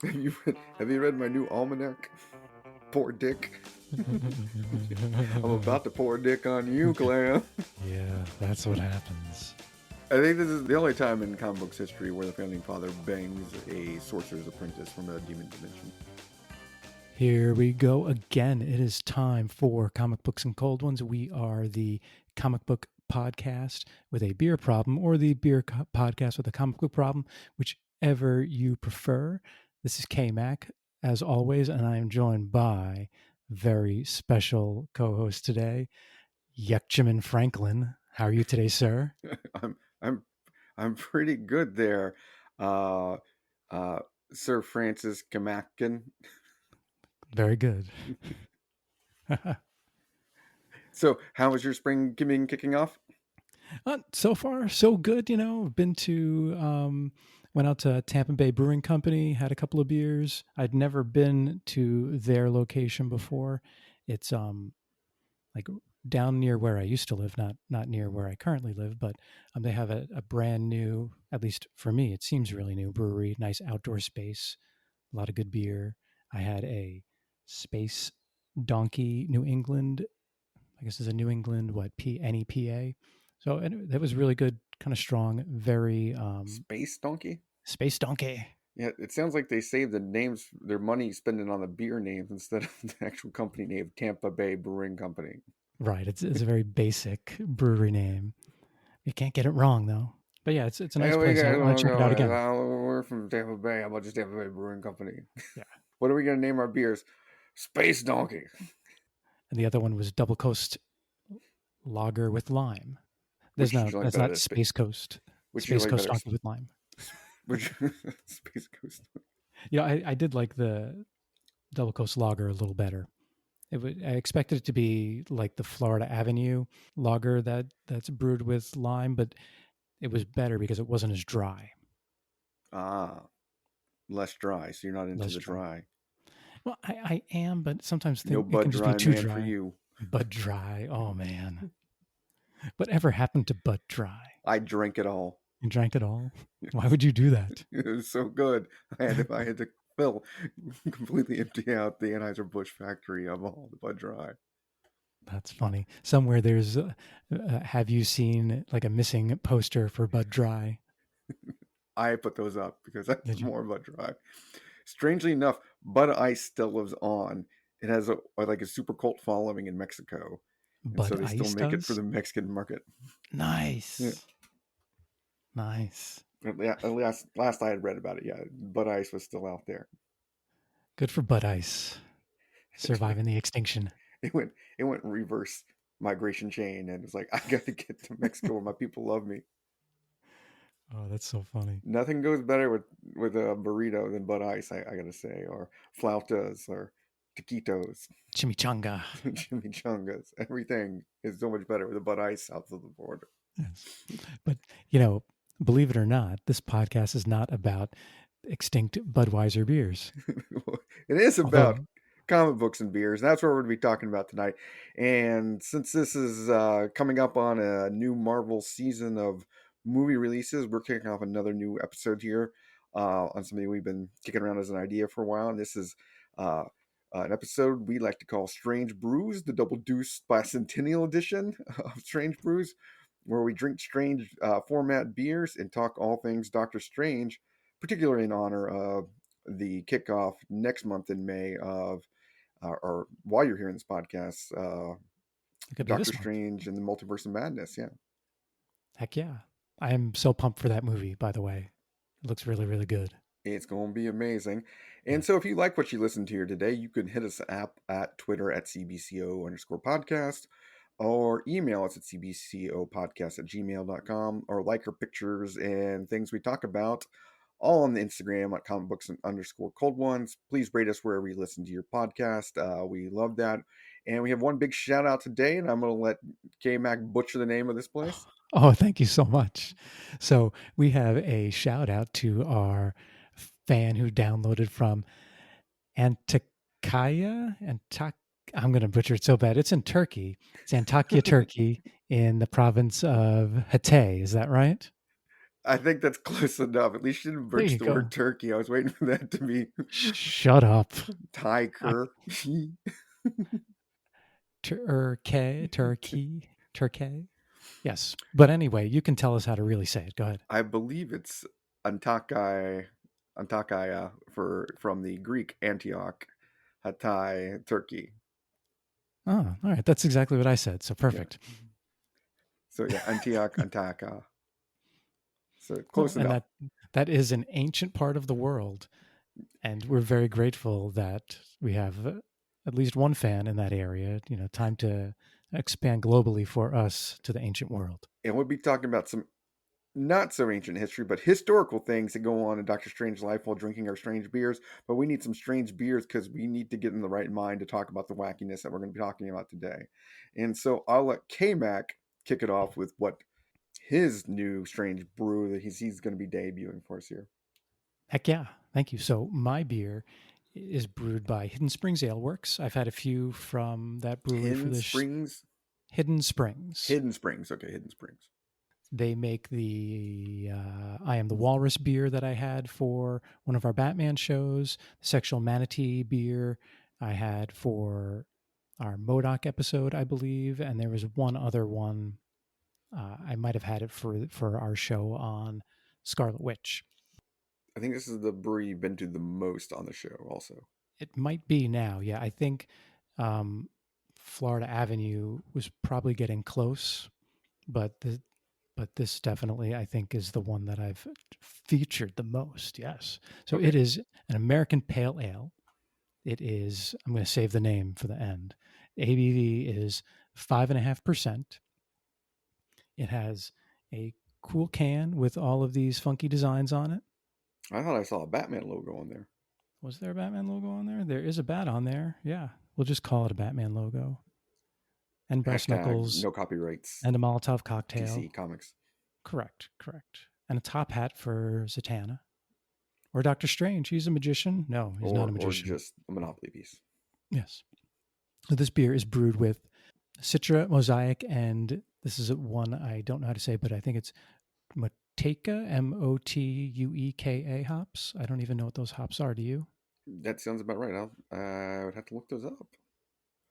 Have you read my new almanac? Poor Dick. I'm about to pour dick on you, Clea. Yeah, that's what happens. I think this is the only time in comic books history where the founding father bangs a sorcerer's apprentice from a demon dimension. Here we go again. It is time for Comic Books and Cold Ones. We are the comic book podcast with a beer problem, or the beer podcast with a comic book problem, whichever you prefer. This is KMac, as always, and I am joined by very special co-host today, Yekjimin Franklin. How are you today, sir? I'm I'm I'm pretty good there, uh, uh, Sir Francis Kamakin. Very good. So, how was your spring been kicking off? So far, so good. Been to went out to Tampa Bay Brewing Company, had a couple of beers. I'd never been to their location before. It's like down near where I used to live, not near where I currently live, but they have a brand new, at least for me, it seems really new brewery, nice outdoor space, a lot of good beer. I had a Space Donkey New England, I guess it's a New England NEPA. So that was really good, kind of strong, very Space Donkey? Space Donkey. Yeah, it sounds like they saved the names, their money spending on the beer names instead of the actual company name, Tampa Bay Brewing Company. Right, it's a very basic brewery name. You can't get it wrong though. But yeah, it's a nice Hey, we place. I guys want want to to check it out go? again. We're from Tampa Bay. How about just Tampa Bay Brewing Company? Yeah. What are we going to name our beers? Space Donkey. And the other one was Double Coast Lager with lime. Which would you like That's better? not Space Coast. Which you Space like Coast better? Donkey with lime. Which Space Coast? I did like the Double Coast Lager a little better. I expected it to be like the Florida Avenue lager that's brewed with lime, but it was better because it wasn't as dry. Ah, less dry. So you're not into Less the dry. dry. Well, I am, but sometimes No think it Bud can just be Dry too man for dry. you. Bud Dry. Oh man. Whatever happened to Bud Dry? I drank it all. You drank it all? Why would you do that? It was so good. I had to fill completely empty out the Anheuser-Busch factory of all the Bud Dry. That's funny. Somewhere there's have you seen like a missing poster for Bud Dry? I put those up because that's Did you? more Bud Dry. Strangely enough, Bud Ice still lives on. It has like a super cult following in Mexico, and so Bud they still Ice make it for does? the Mexican market. Yeah. Nice. Nice. Last I had read about it, yeah, Bud Ice was still out there. Good for Bud Ice. Surviving the extinction. It went it went reverse migration chain, and it's like I got to get to Mexico where my people love me. Oh, that's so funny. Nothing goes better with a burrito than Bud Ice, I gotta say, or flautas or taquitos, Chimichanga. chimichangas. Everything is so much better with a Bud Ice south of the border. Yes. But, you know, believe it or not, this podcast is not about extinct Budweiser beers. It is about Although, comic books and beers. That's what we're going to be talking about tonight. And since this is coming up on a new Marvel season of movie releases, we're kicking off another new episode here on something we've been kicking around as an idea for a while. And this is uh, an episode we like to call Strange Brews, the Double Deuce Bicentennial edition of Strange Brews, where we drink strange format beers and talk all things Doctor Strange, particularly in honor of the kickoff next month in May of, or while you're hearing this podcast, it could be Doctor this month. Strange and the Multiverse of Madness. Yeah, Heck yeah. I am so pumped for that movie, by the way. It looks really, really good. it's going to be amazing. Yeah. And so if you like what you listened to here today, you can hit us up at Twitter at CBCO_podcast or email us at cbcopodcast@gmail.com or like our pictures and things we talk about all on the Instagram at comicbooks_cold ones. Please rate us wherever you listen to your podcast. We love that. And we have one big shout out today, and I'm going to let KMac butcher the name of this place. Oh, thank you so much. So we have a shout out to our fan who downloaded from Antakya. I'm going to butcher it so bad. It's in Turkey. It's Antakya, Turkey, in the province of Hatay. Is that right? I think that's close enough. At least you didn't There butcher you the go. word turkey. I was waiting for that to be Shut up. Thai I, cur. Turkey. Yes. But anyway, you can tell us how to really say it. Go ahead. I believe it's Antakya for from the Greek Antioch, Hatay, Turkey. Oh, all right. That's exactly what I said. So Yeah. perfect. So yeah, Antioch, Antakya. So Well, close and enough. that is an ancient part of the world, and we're very grateful that we have at least one fan in that area. Time to expand globally for us to the ancient world. And we'll be talking about some not so ancient history, but historical things that go on in Doctor Strange's life while drinking our strange beers. But we need some strange beers because we need to get in the right mind to talk about the wackiness that we're going to be talking about today. And so I'll let KMac kick it off with what his new strange brew that he's going to be debuting for us here. Heck yeah. Thank you. So my beer is brewed by Hidden Springs Ale Works. I've had a few from that brewery for Hidden this. Springs? Hidden Springs. Hidden Springs. Okay, Hidden Springs. They make the I Am the Walrus beer that I had for one of our Batman shows, the Sexual Manatee beer I had for our MODOK episode, I believe, and there was one other one. I might have had it for our show on Scarlet Witch. I think this is the brewery you've been to the most on the show, also. It might be now. Yeah, I think um, Florida Avenue was probably getting close, but this definitely I think is the one that I've featured the most. Yes. So Okay. it is an American Pale Ale. It is. I'm going to save the name for the end. ABV is 5.5%. It has a cool can with all of these funky designs on it. I thought I saw a Batman logo on there. Was there a Batman logo on there? There is a bat on there. Yeah. We'll just call it a Batman logo. And brass Hashtag knuckles no copyrights. and a Molotov cocktail. DC Comics. Correct. And a top hat for Zatanna. Or Doctor Strange. He's a magician. No, he's not a Or magician. just a Monopoly piece. Yes. So this beer is brewed with Citra, Mosaic, and this is one I don't know how to say, but I think it's Motueka, Motueka hops. I don't even know what those hops are. Do you? That sounds about right. I would have to look those up.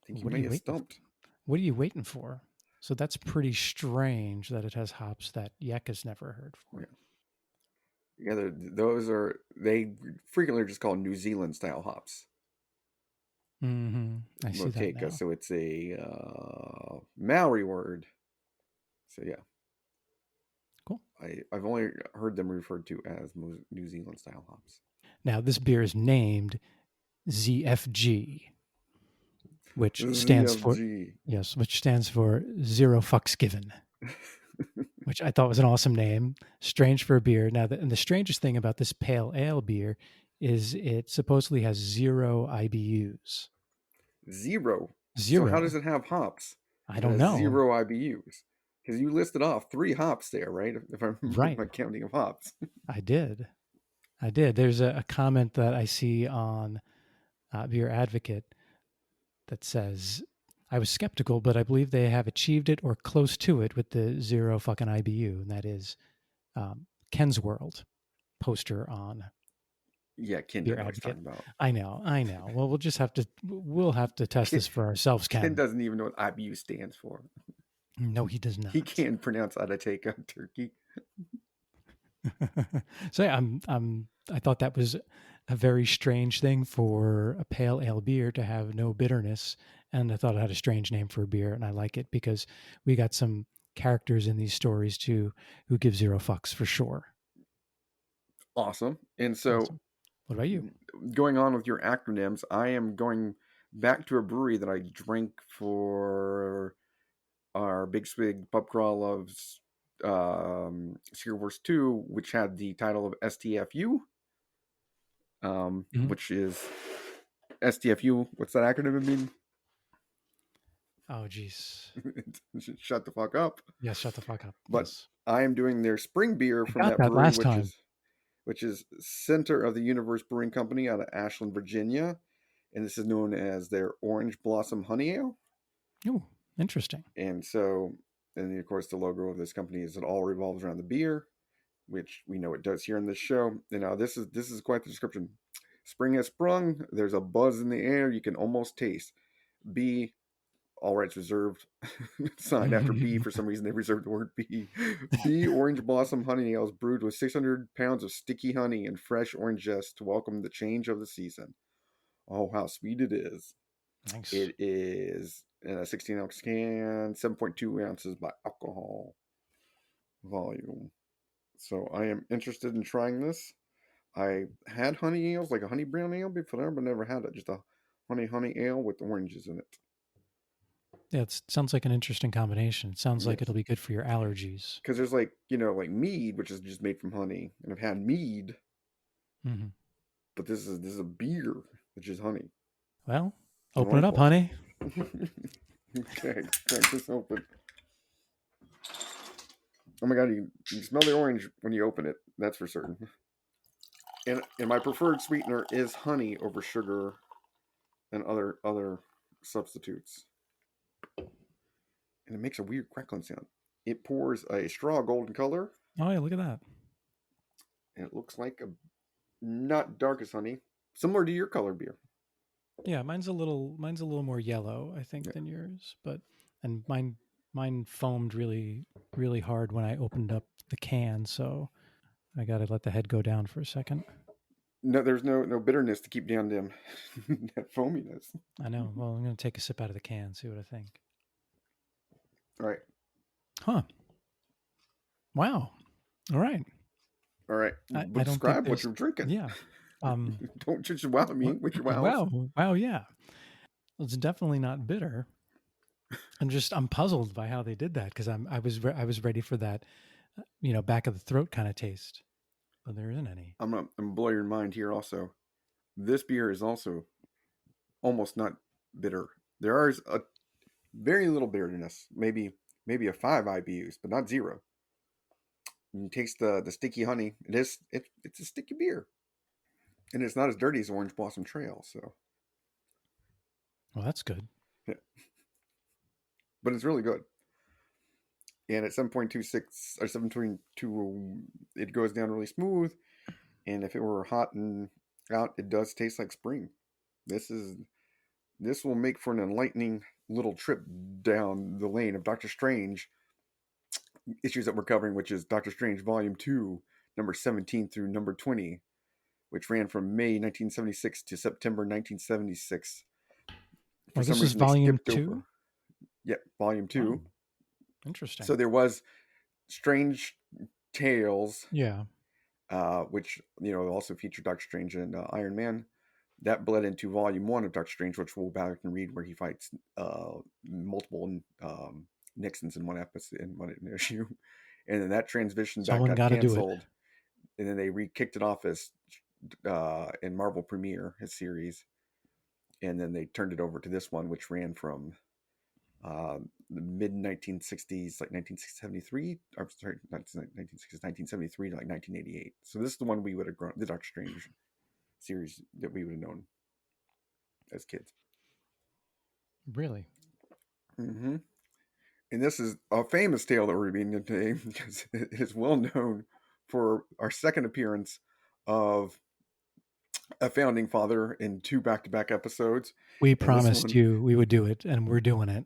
I think you What are may you have waiting for? stumped. What are you waiting for? So that's pretty strange that it has hops that Yek has never heard for. Yeah, they frequently are just called New Zealand style hops. Mm-hmm. I see that Motueka, now. so it's a Maori word. So yeah, Cool. I've only heard them referred to as New Zealand style hops. Now this beer is named ZFG, which stands for ZFG. yes, which stands for Zero Fucks Given, which I thought was an awesome name. Strange for a beer. Now, and the strangest thing about this pale ale beer is it supposedly has 0 IBUs. Zero. So how does 0. it have hops I if it don't has know. zero IBUs? Because you listed off 3 hops there, right? If I remember Right. my counting of hops. I did. There's a comment that I see on Beer Advocate that says, I was skeptical, but I believe they have achieved it or close to it with the 0 fucking IBU. And that is Ken's World poster on Yeah, Ken Beer doesn't know what he's Advocate. talking about. I know. Well, we'll have to test Ken, this for ourselves, Ken Ken. doesn't even know what IBU stands for. No, he does He not. can't pronounce Adateka turkey. So yeah, I thought that was a very strange thing for a pale ale beer to have no bitterness, and I thought it had a strange name for a beer, and I like it because we got some characters in these stories too who give 0 fucks for sure. Awesome. And so, Awesome. What about you? going on with your acronyms, I am going back to a brewery that I drank for our Big Swig pub crawl of Secret Wars 2, which had the title of STFU, Mhm. which is STFU. What's that acronym mean? Oh, geez. Shut the fuck up. Yes, shut the fuck up. But Yes, I am doing their spring beer I from got that that brewery, last time. which is Center of the Universe Brewing Company out of Ashland, Virginia, and this is known as their Orange Blossom Honey Ale. Oh, interesting. And so, and of course, the logo of this company is it all revolves around the beer. which we know it does here in this show. And this is quite the description. Spring has sprung. There's a buzz in the air you can almost taste. B, all rights reserved. Signed after B. For some reason, they reserved the word B. B, orange blossom honey ales brewed with 600 pounds of sticky honey and fresh orange zest to welcome the change of the season. Oh, how sweet it is. Nice. It is in a 16-ounce can, 7.2 ounces by alcohol volume. So I am interested in trying this. I had honey ales, like a honey brown ale before, but never had it. Just a honey ale with oranges in it. Yeah, it sounds like an interesting combination. It sounds like Yes. it'll be good for your allergies. Because there's like mead, which is just made from honey, and I've had mead, but this is a beer, which is honey. Well, open it up, honey. Okay, crack this open. Oh my god, you smell the orange when you open it. That's for certain. And my preferred sweetener is honey over sugar and other substitutes. And it makes a weird crackling sound. It pours a straw golden color. Oh yeah, look at that. And it looks like a not dark as honey, similar to your color beer. Yeah, mine's a little more yellow, I think, than yours. And mine foamed really, really hard when I opened up the can, so I got to let the head go down for a second. No, there's no bitterness to keep down them that foaminess. I know. Well, I'm going to take a sip out of the can, see what I think. All right. Huh. Wow. All right. All right. I don't describe what you're drinking. Yeah. Don't just wow me with your wows. Wow. Yeah. It's definitely not bitter. I'm puzzled by how they did that because I was ready for that, back of the throat kind of taste, but there isn't any. I'm gonna blow your mind here. Also, this beer is also almost not bitter. There is a very little bitterness, maybe a 5 IBUs, but not 0. You taste the sticky honey. It's a sticky beer, and it's not as dirty as Orange Blossom Trail. So, well, that's good. Yeah, but it's really good. And at 7.26 or 7.2, it goes down really smooth. And if it were hot and out, it does taste like spring. This will make for an enlightening little trip down the lane of Doctor Strange issues that we're covering, which is Doctor Strange Volume 2, number 17 through number 20, which ran from May 1976 to September 1976. Well, this is Volume 2? Yeah, Volume 2. Oh, interesting. So there was Strange Tales. Yeah. Which, also featured Doctor Strange and Iron Man. That bled into Volume 1 of Doctor Strange, which we'll back and read, where he fights multiple Nixons in one episode, in one issue. And then that transition back got canceled. And then they kicked it off as in Marvel Premiere, his series. And then they turned it over to this one, which ran from the mid 1960s, like 1973. I'm sorry, 1960s, 1973 to like 1988. So this is the one we would have grown, the Doctor Strange series that we would have known as kids. Really? Mm-hmm. And this is a famous tale that we're reading today because it is well known for our second appearance of a founding father in 2 back-to-back episodes. We promised you we would do it, and we're doing it.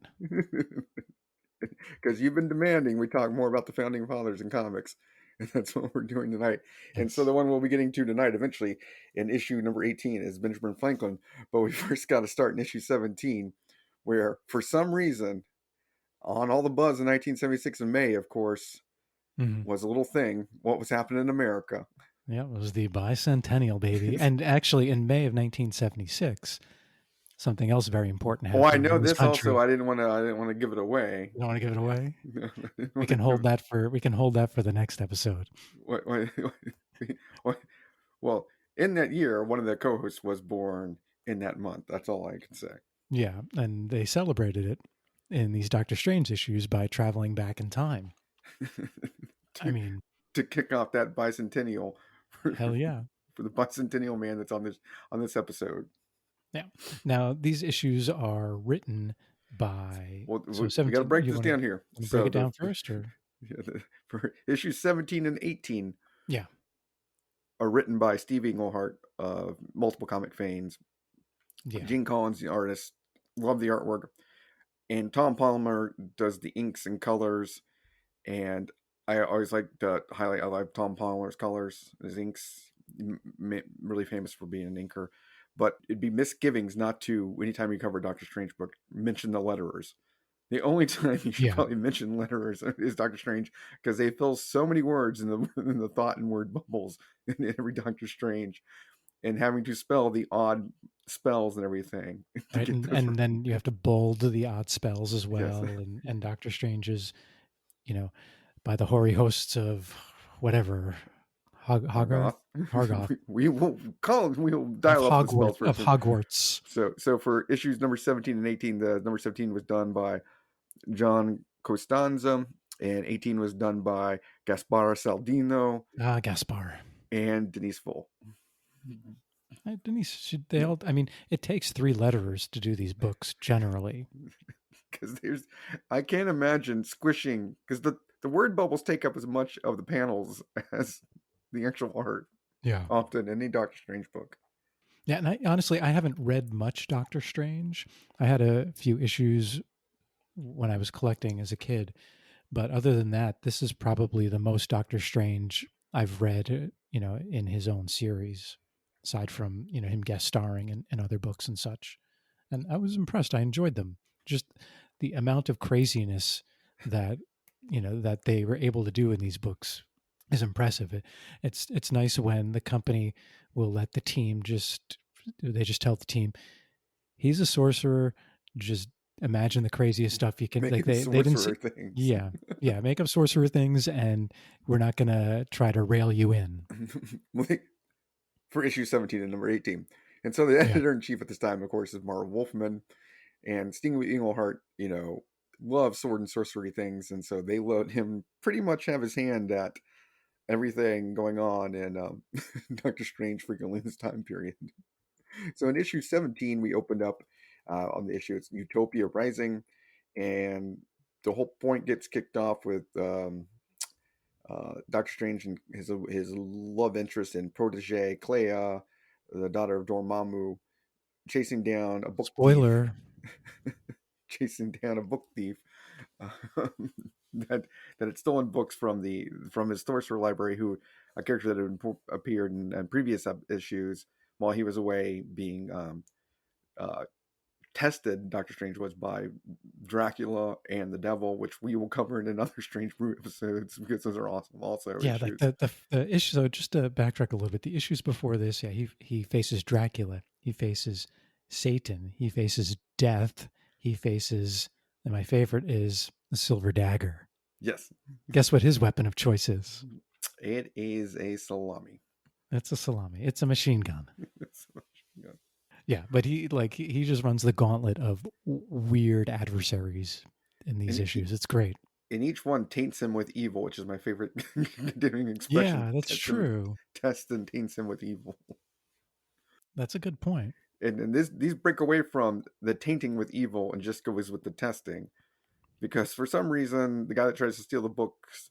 Because you've been demanding we talk more about the founding fathers in comics, and that's what we're doing tonight. Yes. And so the one we'll be getting to tonight eventually in issue number 18 is Benjamin Franklin, but we first got to start in issue 17, where for some reason, on all the buzz in 1976 in May, of course, was a little thing, what was happening in America. Yeah, it was the Bicentennial, baby. And actually in May of 1976, something else very important happened. Oh, I know this country. Also. I didn't want to give it away. You don't want to give it away? We can hold that for the next episode. Well, in that year, one of the co-hosts was born in that month. That's all I can say. Yeah, and they celebrated it in these Doctor Strange issues by traveling back in time. To kick off that bicentennial. Hell yeah. For the bicentennial man that's on this episode. Yeah. Now these issues are written by. Well, we got to break this down here. Break it down first, or for issues 17 and 18 Yeah. are written by Steve Englehart of multiple comic fanes. Yeah. Gene Collins, the artist, love the artwork, and Tom Palmer does the inks and colors. And I always like to highlight. I like Tom Palmer's colors, his inks, really famous for being an inker. But it'd be misgivings not to, anytime you cover a Doctor Strange book, mention the letterers. The only time you should Yeah. probably mention letterers is Doctor Strange, because they fill so many words in the in the thought and word bubbles in every Doctor Strange, and having to spell the odd spells and everything to Right. get those. And then you have to bold the odd spells as Yes, well. And Doctor Strange is, by the hoary hosts of whatever, Hogarth, Hargoth. Hargoth, We will call. We will of dial up the spells for a second. Hogwarts. So for issues number 17 and 18, the number 17 was done by John Costanza, and 18 was done by Gaspar Saldino Gaspar. and Denise Full. Denise, they all, I mean, it takes 3 letterers to do these books generally. Because I can't imagine squishing, because the word bubbles take up as much of the panels as the actual art, Yeah. often in any Doctor Strange book. Yeah. And honestly, I haven't read much Doctor Strange. I had a few issues when I was collecting as a kid. But other than that, this is probably the most Doctor Strange I've read, in his own series, aside from, him guest starring in other books and such. And I was impressed. I enjoyed them. Just the amount of craziness that, that they were able to do in these books is impressive. It's nice when the company will let the team they just tell the team, he's a sorcerer, just imagine the craziest stuff you can, like Making they didn't see. sorcerer things. Yeah, make up sorcerer things, and we're not gonna try to rail you in. For issue 17 and number 18. And so the editor in chief at this time, of course, is Marv Wolfman, and Sting Englehart, loves sword and sorcery things, and so they let him pretty much have his hand at everything going on in Doctor Strange frequently in this time period. So in issue 17, we opened up on the issue, it's Utopia Rising, and the whole point gets kicked off with Doctor Strange and his love interest and protege Clea, the daughter of Dormammu, chasing down a book thief, Spoiler. chasing down a book thief that had stolen books from his sorcerer library, who a character that had appeared in previous issues while he was away being uh, tested. Doctor Strange was by Dracula and the Devil, which we will cover in another Strange Brew episodes, because those are awesome also Yeah, like issues. the issue. So just to backtrack a little bit, the issues before this, yeah, he faces Dracula, he faces Satan, he faces death, he faces, and my favorite is the silver dagger. Yes. Guess what his weapon of choice is? It is a salami. It's a salami. It's a machine gun. Yeah. Yeah, but he just runs the gauntlet of weird adversaries in these And, issues. It's great. and each one taints him with evil, which is my favorite continuing expression. Yeah, that's true. Test and taints him with evil. That's a good point. And these break away from the tainting with evil and just goes with the testing, because for some reason the guy that tries to steal the books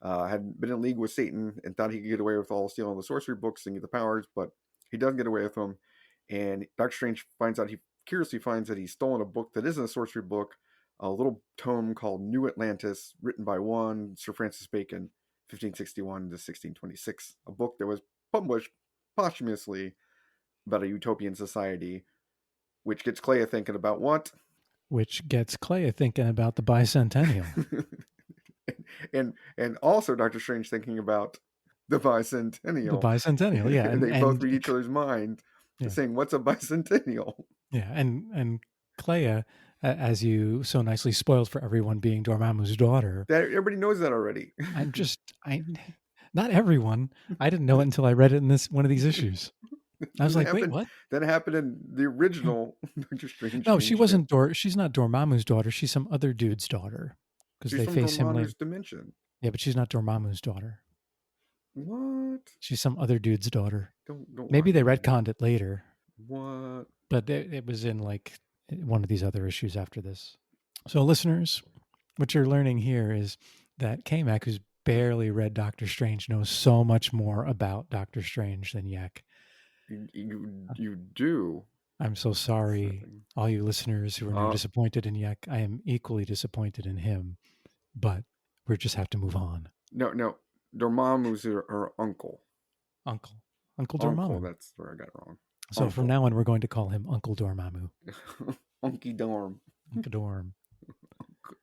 had been in league with Satan and thought he could get away with all stealing the sorcery books and get the powers, but he doesn't get away with them. And Doctor Strange curiously finds that he's stolen a book that isn't a sorcery book, a little tome called New Atlantis, written by one Sir Francis Bacon, 1561 to 1626, a book that was published posthumously about a utopian society, which gets Clea thinking about what? Which gets Clea thinking about the bicentennial. and also Doctor Strange thinking about the The bicentennial. bicentennial, yeah, And they both read each other's mind, yeah, saying, "What's a bicentennial?" yeah, and Clea, as you so nicely spoiled for everyone, being Dormammu's daughter. That everybody knows that already. Not everyone. I didn't know it until I read it in one of these issues. I was like, wait, what? That happened in the original Doctor Strange. No, she wasn't She's not Dormammu's daughter. She's some other dude's daughter, because they from face him Dormammu's later. dimension. Yeah, but she's not Dormammu's daughter. What? She's some other dude's daughter. Don't Maybe they retconned it later. What? But it was in like one of these other issues after this. So listeners, what you're learning here is that KMac, who's barely read Doctor Strange knows so much more about Doctor Strange than Yek. You do. I'm so sorry, all you listeners who are now disappointed in Yek. I am equally disappointed in him, but we just have to move on. No. Dormammu's her uncle. Uncle Uncle, Dormammu. that's where I got it wrong. So Uncle. from now on, we're going to call him Uncle Dormammu. Unky Dorm. Uncle Dorm.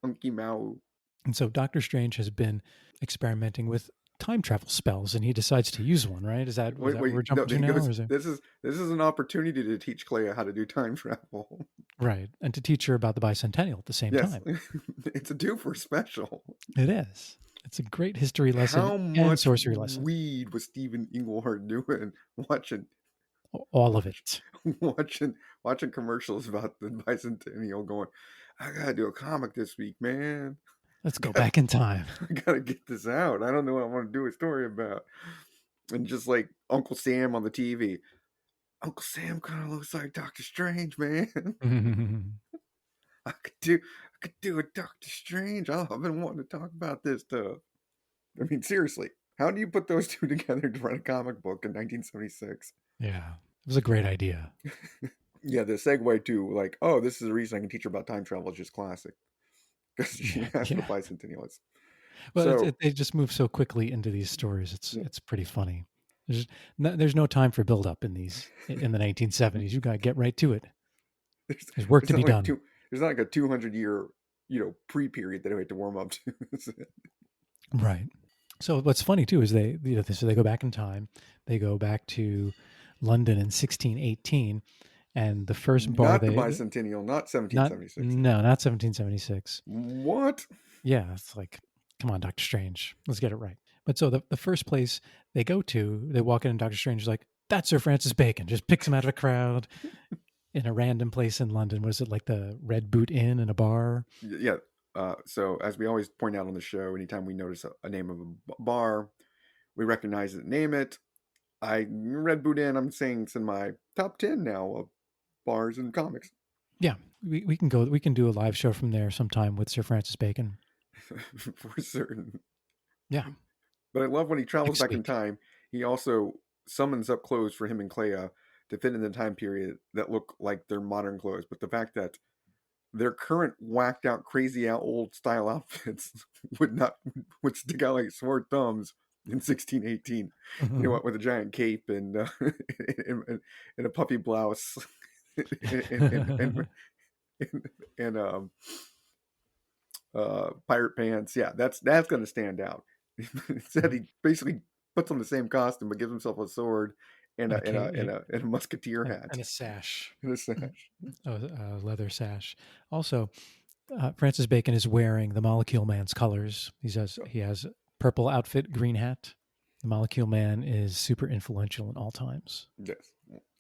Unky Mau. And so Doctor Strange has been experimenting with time travel spells, and he decides to use one. Right? Is that what we're jumping to now? This is an opportunity to teach Clea how to do time travel. Right, and to teach her about the Bicentennial at the same time. It's a twofer special. It is. It's a great history lesson and sorcery lesson. How much weed was Stephen Englehart doing watching? All of it. Watching commercials about the Bicentennial, going, I gotta do a comic this week, man. Let's go back in time. I gotta get this out. I don't know what I want to do a story about. And just like Uncle Sam on the TV. Uncle Sam kind of looks like Doctor Strange, man. I could do a Doctor Strange. I've been wanting to talk about this stuff. I mean, seriously, how do you put those two together to write a comic book in 1976? Yeah, it was a great idea. Yeah, the segue to like, oh, this is the reason I can teach her about time travel is just classic. Because she has the Bicentennial. Well, they just move so quickly into these stories. It's pretty funny. There's no time for build up in the 1970s. You got to get right to it. There's work to be done. There's not like a 200-year, pre-period that I have to warm up to. Right. So what's funny too is they go back in time. They go back to London in 1618, and the first bar not the Bicentennial, not 1776. Not 1776. What? Yeah, it's like, come on, Doctor Strange, let's get it right. But so the first place they go to, they walk in and Doctor Strange is like, that's Sir Francis Bacon. Just picks him out of a crowd in a random place in London. Was it like the Red Boot Inn in a bar? Yeah. So as we always point out on the show, anytime we notice a name of a bar, we recognize it, name it. Red Boot Inn, I'm saying it's in my top 10 now of bars and comics. Yeah, we can do a live show from there sometime with Sir Francis Bacon. For certain. Yeah. But I love when he travels back in time, he also summons up clothes for him and Clea to fit in the time period that look like their modern clothes. But the fact that their current whacked out, crazy out old style outfits would stick out like sore thumbs in 1618. Mm-hmm. With a giant cape and a puffy blouse and pirate pants. Yeah, that's going to stand out. Instead, he basically puts on the same costume but gives himself a sword and a musketeer hat and a sash. A leather sash. Also, Francis Bacon is wearing the Molecule Man's colors. He has purple outfit, green hat. The Molecule Man is super influential in all times. Yes,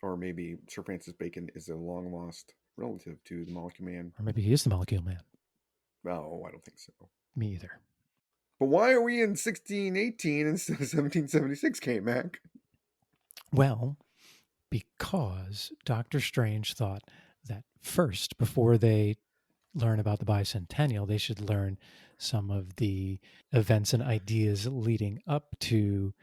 or maybe Sir Francis Bacon is a long lost relative to the Molecule Man, or maybe he is the Molecule Man. No, I don't think so. Me either. But why are we in 1618 instead of 1776, KMac? Well, because Doctor Strange thought that first, before they learn about the Bicentennial, they should learn some of the events and ideas leading up to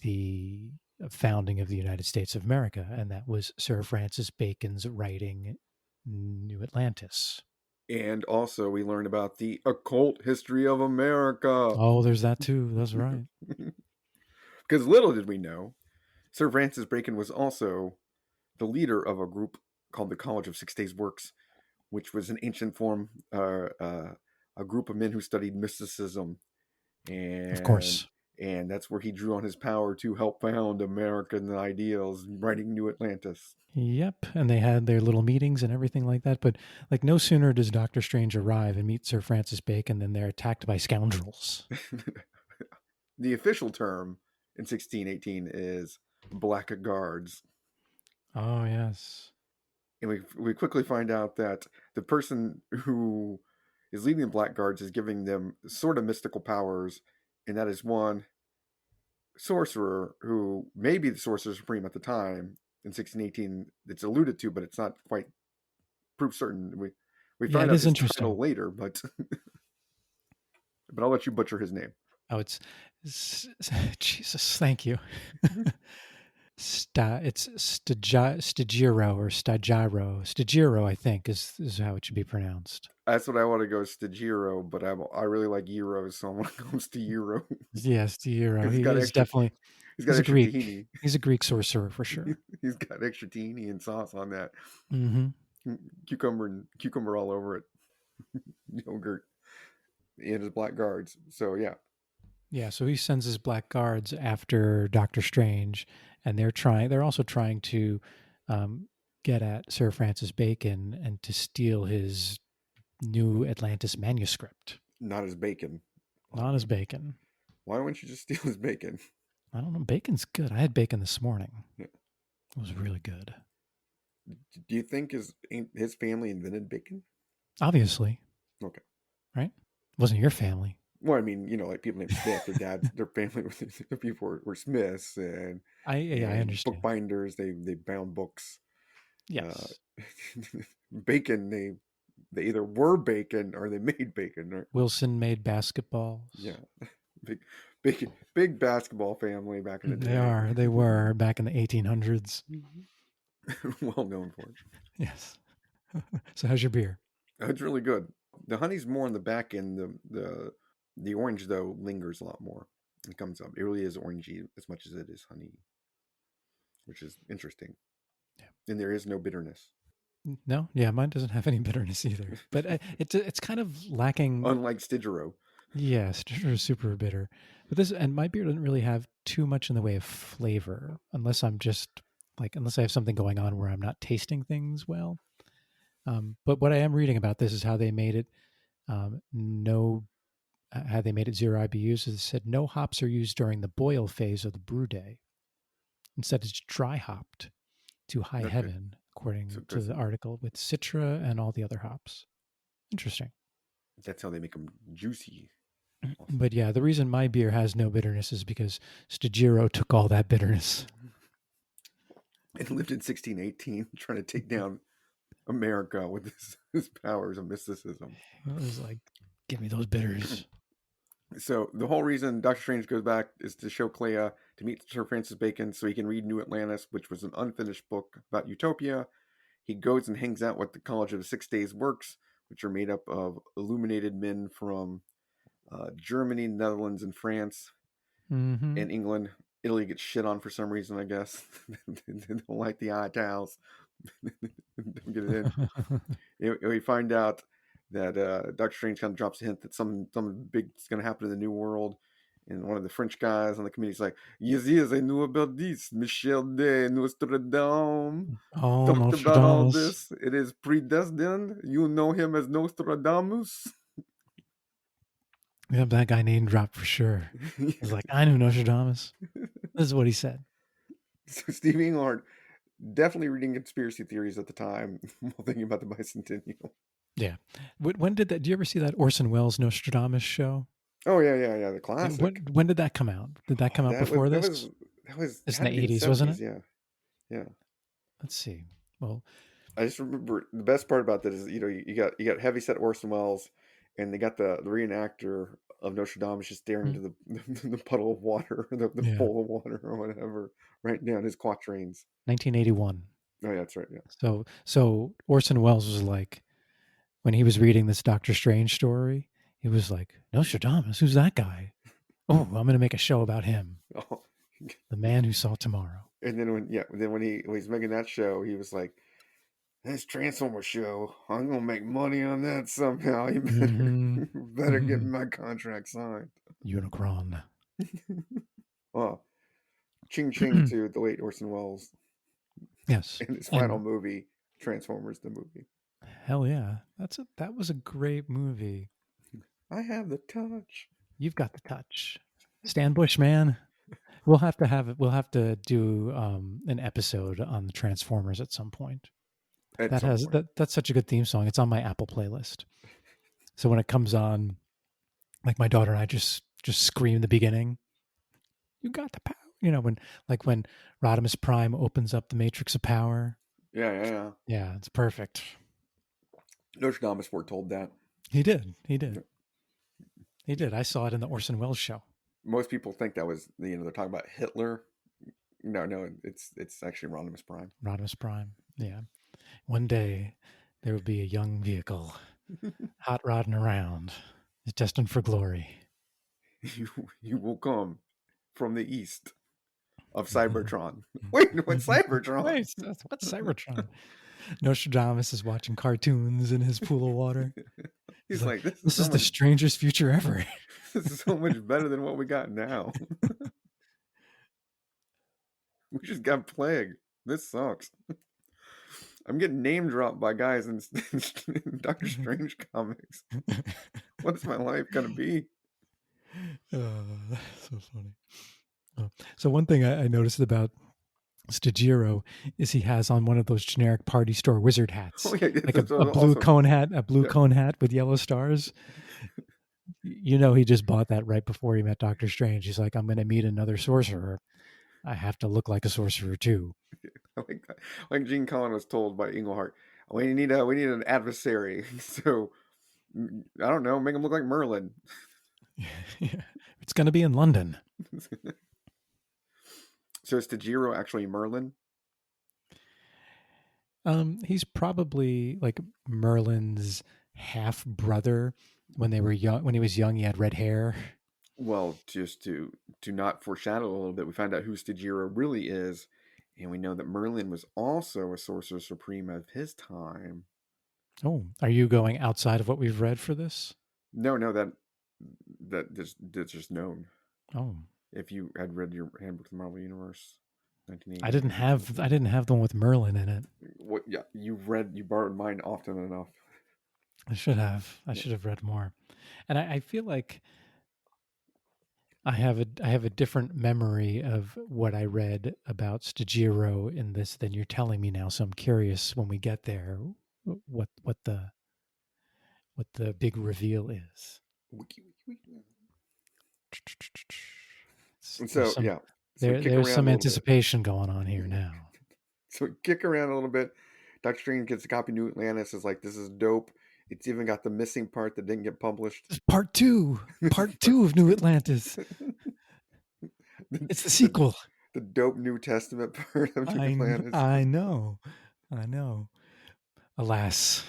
the founding of the United States of America. And that was Sir Francis Bacon's writing New Atlantis. And also we learn about the occult history of America. Oh, there's that too. That's right. Because little did we know, Sir Francis Bacon was also the leader of a group called the College of 6 Days Works, which was an ancient form, a group of men who studied mysticism. And, of course. And that's where he drew on his power to help found American ideals, writing New Atlantis. Yep, and they had their little meetings and everything like that. But like, no sooner does Doctor Strange arrive and meet Sir Francis Bacon than they're attacked by scoundrels. The official term in 1618 is Blackguards. Oh, yes. And we quickly find out that the person who is leading the Blackguards is giving them sort of mystical powers, and that is one sorcerer who may be the Sorcerer Supreme at the time in 1618. It's alluded to, but it's not quite proof certain. We find out his title later, but I'll let you butcher his name. Oh, Jesus, thank you. It's Stygyro or Stygyro, I think is how it should be pronounced. That's what I want to go Stygyro, but I really like gyros, so I'm gonna go Stygyro Yes, Stygyro. because He is definitely he's got he's a extra Greek. tahini. He's a Greek sorcerer for sure. He's got extra tahini and sauce on that. Hmm. Cucumber all over it, yogurt, and his blackguards. So yeah, Yeah, so he sends his Blackguards after Doctor Strange, and they're also trying to um, get at Sir Francis Bacon and to steal his new Atlantis manuscript. not his bacon. Not his bacon. Why wouldn't you just steal his bacon? I don't know. Bacon's good. I had bacon this morning. Yeah. It was really good. Do you think his family invented bacon? Obviously, Okay. right? It wasn't your family. Well, I mean, like people named Smith, their family, their people were Smiths I and understand. bookbinders. They bound books. Uh, Yes. bacon. They either were bacon or they made bacon. Right? Wilson made basketballs. Yeah, big, big basketball family back in the They day. are. They were back in the 1800s. Well known for it. Yes. So how's your beer? It's really good. The honey's more on the back end. The orange though lingers a lot more. It comes up. It really is orangey as much as it is honey, which is interesting. Yeah. And there is no bitterness, No, yeah, mine doesn't have any bitterness either. But it's kind of lacking. unlike Stygyro. Yeah, it's super bitter. But this and my beer doesn't really have too much in the way of flavor, unless I'm just unless I have something going on where I'm not tasting things well. But what I am reading about this is how they made it how they made it zero IBUs. Is it said no hops are used during the boil phase of the brew day. Instead, it's dry hopped to high Okay, heaven, so according to that's the article, with Citra and all the other hops. Interesting. how they make them juicy. Also, But yeah, the reason my beer has no bitterness is because Stygyro took all that bitterness. it lived in 1618, trying to take down America with his powers of mysticism. It was like, give me those bitters. So the whole reason Doctor Strange goes back is to show Clea to meet Sir Francis Bacon so he can read New Atlantis, which was an unfinished book about Utopia. He goes and hangs out with the College of the 6 Days Works, which are made up of illuminated men from Germany, Netherlands, and France, Mm-hmm. and England. Italy gets shit on for some reason, I guess. They don't like the eye towels. Don't get it in. We find out that Doctor Strange kind of drops a hint that something big is going to happen in the New World. And one of the French guys on the committee is like, yes, I knew about this. Michel de Nostradamus Oh, talked about all Nostradamus. this. It is predestined. You know him as Nostradamus. We have that guy name dropped for sure. He's like, I knew Nostradamus. This is what he said. So Steve Englehart definitely reading conspiracy theories at the time while thinking about the bicentennial. Yeah. When did that? Do you ever see that Orson Welles Nostradamus show? Oh yeah, the Yeah, classic. when did that come out? Did that Oh, come out before this? that was It's in had the to be in the 80s, wasn't it? 70s. Yeah. Let's see. Well, I just remember the best part about that is you got heavyset Orson Welles, and they got the reenactor of Nostradamus just staring mm, into the puddle of water, the yeah, bowl of water or whatever, writing down his quatrains. 1981. Oh yeah, that's right. Yeah. So Orson Welles was like, when he was reading this Doctor Strange story, he was like, Nostradamus, who's that guy? Oh, I'm going to make a show about him, Oh, the man who saw tomorrow. and then when he was making that show, he was like, "This Transformer show, I'm gonna make money on that somehow. You better Mm-hmm. better get Mm-hmm. my contract signed." Unicron. Well, ching ching to the late Orson Welles Yes, in his final and movie, Transformers the movie. hell yeah, that was a great movie. I have the touch. You've got the touch, Stan Bush, man. We'll have to do an episode on the Transformers at some point. At some point. That's such a good theme song. It's on my Apple playlist. So when it comes on, like my daughter and I just scream the beginning. You got the power. When Rodimus Prime opens up the Matrix of Power. Yeah. Yeah, it's perfect. Nostradamus foretold that. He did. He Yeah. did. He did. I saw it in the Orson Welles show. most people think that was, they're talking about Hitler. No, it's actually Rodimus Prime. Rodimus Prime. Yeah. One day there will be a young vehicle, hot rodding around, destined for glory. you you will come from the east of Cybertron. Wait, what's Cybertron? Wait, what's Cybertron? Nostradamus is watching cartoons in his pool of water. He's He's like, like, this is this so is the much. strangest future ever. This is so much better than what we got now. We just got plague. This sucks. I'm getting name dropped by guys in Doctor Strange comics. What is my life gonna be? So funny. Oh. So one thing I noticed about Stygyro is he has on one of those generic party store wizard hats, Oh yeah, like that's a blue also, cone hat, yeah. cone hat with yellow stars. You know, he just bought that right before he met Doctor Strange. He's like, I'm going to meet another sorcerer. I have to look like a sorcerer too. Like Gene Colan was told by Englehart, we need an adversary. So I don't know, make him look like Merlin. Yeah. It's going to be in London. So is Stygyro actually Merlin? He's probably like Merlin's half brother. When they were young, when he was young, he had red hair. Well, just to not foreshadow a little bit, we find out who Stygyro really is, and we know that Merlin was also a Sorcerer Supreme of his time. Oh, are you going outside of what we've read for this? No, that's just known. Oh, If you had read your Handbook of the Marvel Universe, I 1980, didn't have the one with Merlin in it. what? Yeah, you borrowed mine often enough. I should have. I Yeah. should have read more. And I feel like I have a different memory of what I read about Stygyro in this than you're telling me now. So I'm curious when we get there what the big reveal is. And There's so some yeah, so kick there's around some a little bit. anticipation going on here now. So kick around a little bit. Doctor Strange gets a copy of New Atlantis. Is like, this is dope. It's even got the missing part that didn't get published. Part two of New Atlantis. It's the the, sequel. the dope New Testament part of New Atlantis. I know. Alas,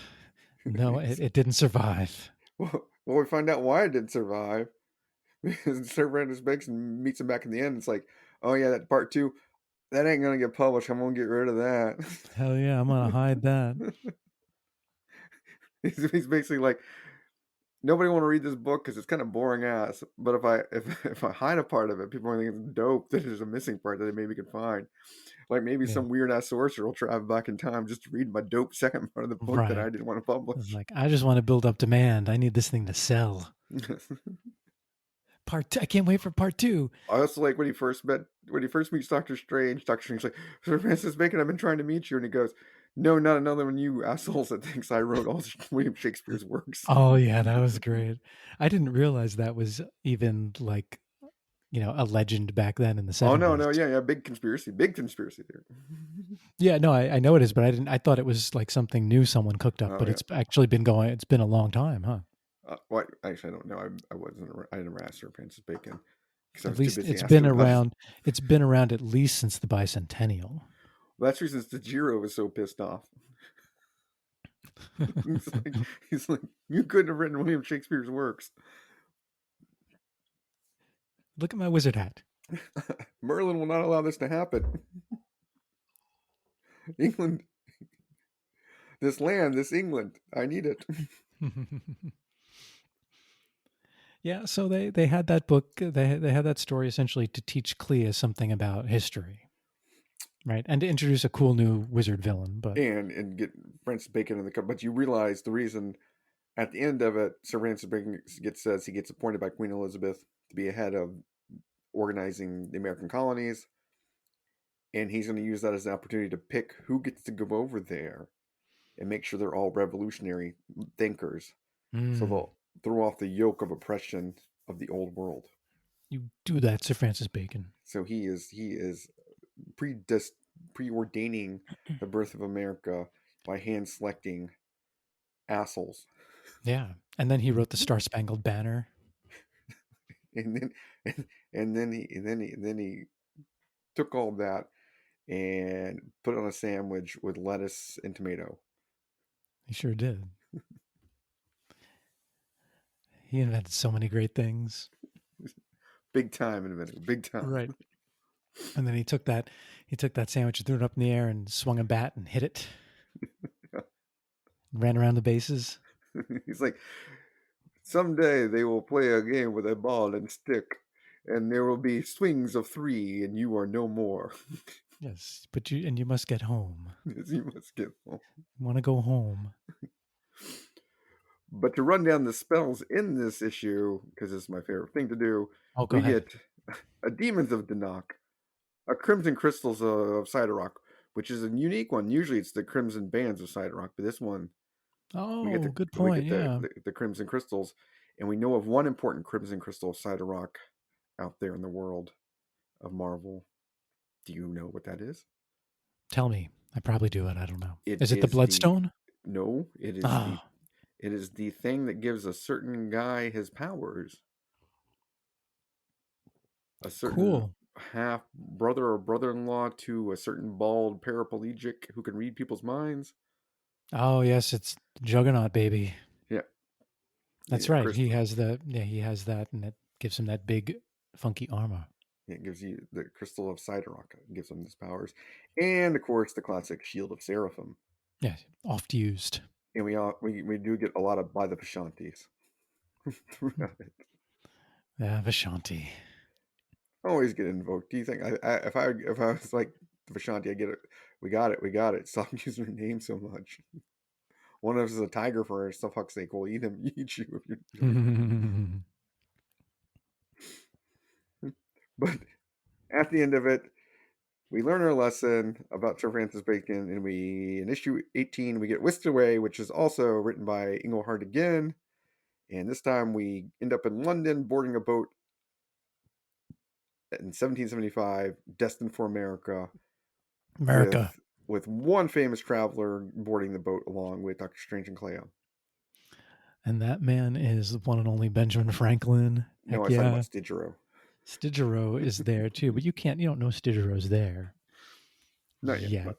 no, it didn't survive. Well, we find out why it didn't survive. Because Sir Brandon Bixen meets him back in the end. It's like, oh yeah, that part two, that ain't gonna get published. I'm gonna get rid of that. Hell yeah, I'm gonna hide that. He's basically like, nobody want to read this book because it's kind of boring ass. But if I hide a part of it, people are thinking it's dope. That there's a missing part that they maybe can find. Like maybe Yeah, some weird ass sorcerer will travel back in time just to read my dope second part of the book that I right. didn't want to It's publish. like I just want to build up demand. I need this thing to sell. Part two. I can't wait for part two. I also like when he first meets Doctor Strange. Doctor Strange's like, Sir Francis Bacon, I've been trying to meet you, and he goes, no, not another one of you assholes that thinks I wrote all William Shakespeare's works. Oh yeah, that was great. I didn't realize that was even like a legend back then in the Oh no, 70s. yeah, big conspiracy there. Yeah, no, I know it is, but I thought it was like something new someone cooked up, Oh but yeah. it's actually been going. It's been a long time, huh? Well, actually, I don't know. I never asked Sir Francis Bacon because I At was too least busy it's asking been about. around. It's been around at least since the Bicentennial. Well, that's the reason Stygyro was so pissed off. he's he's like, you couldn't have written William Shakespeare's works. Look at my wizard hat. Merlin will not allow this to happen. England, this land, this England, I need it. Yeah, so they had that book. They had that story essentially to teach Clea something about history, right, and to introduce a cool new wizard villain. But And get Francis Bacon in the cup. But you realize the reason at the end of it, Sir Francis Bacon says he gets appointed by Queen Elizabeth to be head of organizing the American colonies, and he's going to use that as an opportunity to pick who gets to go over there and make sure they're all revolutionary thinkers, so they'll throw off the yoke of oppression of the old world. You do that, Sir Francis Bacon. So he is preordaining the birth of America by hand selecting assholes. Yeah, and then he wrote the Star Spangled Banner. and then and then he took all that and put it on a sandwich with lettuce and tomato. He sure did. He invented so many great things. Big time inventor, big time. Right. And then he took that sandwich and threw it up in the air and swung a bat and hit it. Ran around the bases. He's like, someday they will play a game with a ball and stick, and there will be swings of 3, and you are no more. Yes, but you must get home. Yes, you must get home. Want to go home? But to run down the spells in this issue, because this is my favorite thing to do, Oh, go we ahead. get a Demons of Danok, a Crimson Crystals of Cyberrock, which is a unique one. Usually it's the Crimson Bands of Cyberrock, but this one Oh, good we point. get Yeah. the Crimson Crystals, and we know of one important Crimson Crystal of Cyberrock out there in the world of Marvel. Do you know what that is? Tell me. I probably do it. I don't know. It Is it the is the Bloodstone? no, Ah, it is the thing that gives a certain guy his powers. A certain cool. half brother or brother-in-law to a certain bald paraplegic who can read people's minds. Oh, yes, it's Juggernaut, baby. Yeah, That's yeah, right. crystal. He has that, and it gives him that big, funky armor. It gives you the crystal of Cyberrock. Gives him his powers, and of course the classic Shield of Seraphim. Yeah, oft used. And we do get a lot of by the Pashantis throughout it. Yeah, Vishanti. Always get invoked. Do you think if I was like the Vishanti, I get it. We got it. Stop using your name so much. One of us is a tiger for fuck's sake. We'll eat him, eat you if you do it. But at the end of it, we learn our lesson about Sir Francis Bacon, and we in issue 18 we get Whisked Away, which is also written by Englehart again. And this time we end up in London boarding a boat in 1775, destined for America, America. with one famous traveler boarding the boat along with Dr. Strange and Clea. And that man is the one and only Benjamin Franklin. No, I Heck was talking yeah. about Stygyro. Stygyro is there too, but you don't know Stygyro's there Not yet, yet.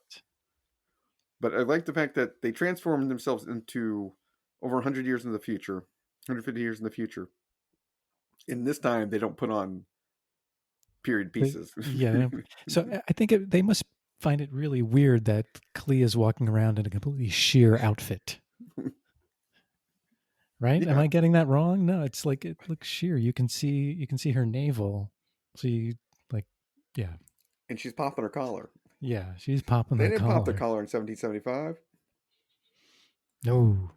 but I like the fact that they transformed themselves into over 100 years in the future, 150 years in the future. And this time they don't put on period pieces. Yeah. So I think they must find it really weird that Clea is walking around in a completely sheer outfit. Right? Am Yeah, I getting that wrong? No, it's like it looks sheer. You can see her navel. So you like, yeah, and she's popping her collar. yeah. She's popping They that didn't pop their collar. collar in 1775. No,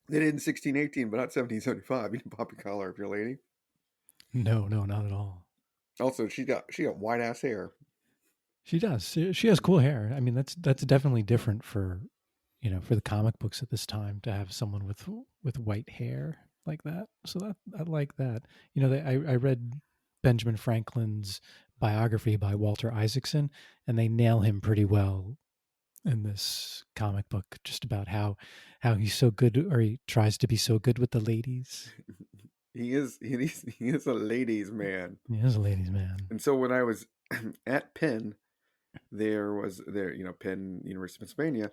They did in 1618, but not 1775. You didn't pop your collar if you're a lady. no, not at all. Also, she got white ass hair. She does. She has cool hair. I mean, that's definitely different for for the comic books at this time to have someone with white hair like that. So that I like that. I read Benjamin Franklin's biography by Walter Isaacson, and they nail him pretty well in this comic book, just about how he's so good, or he tries to be so good with the ladies. He is a ladies' man. He is a ladies' man. And so when I was at Penn, Penn University of Pennsylvania.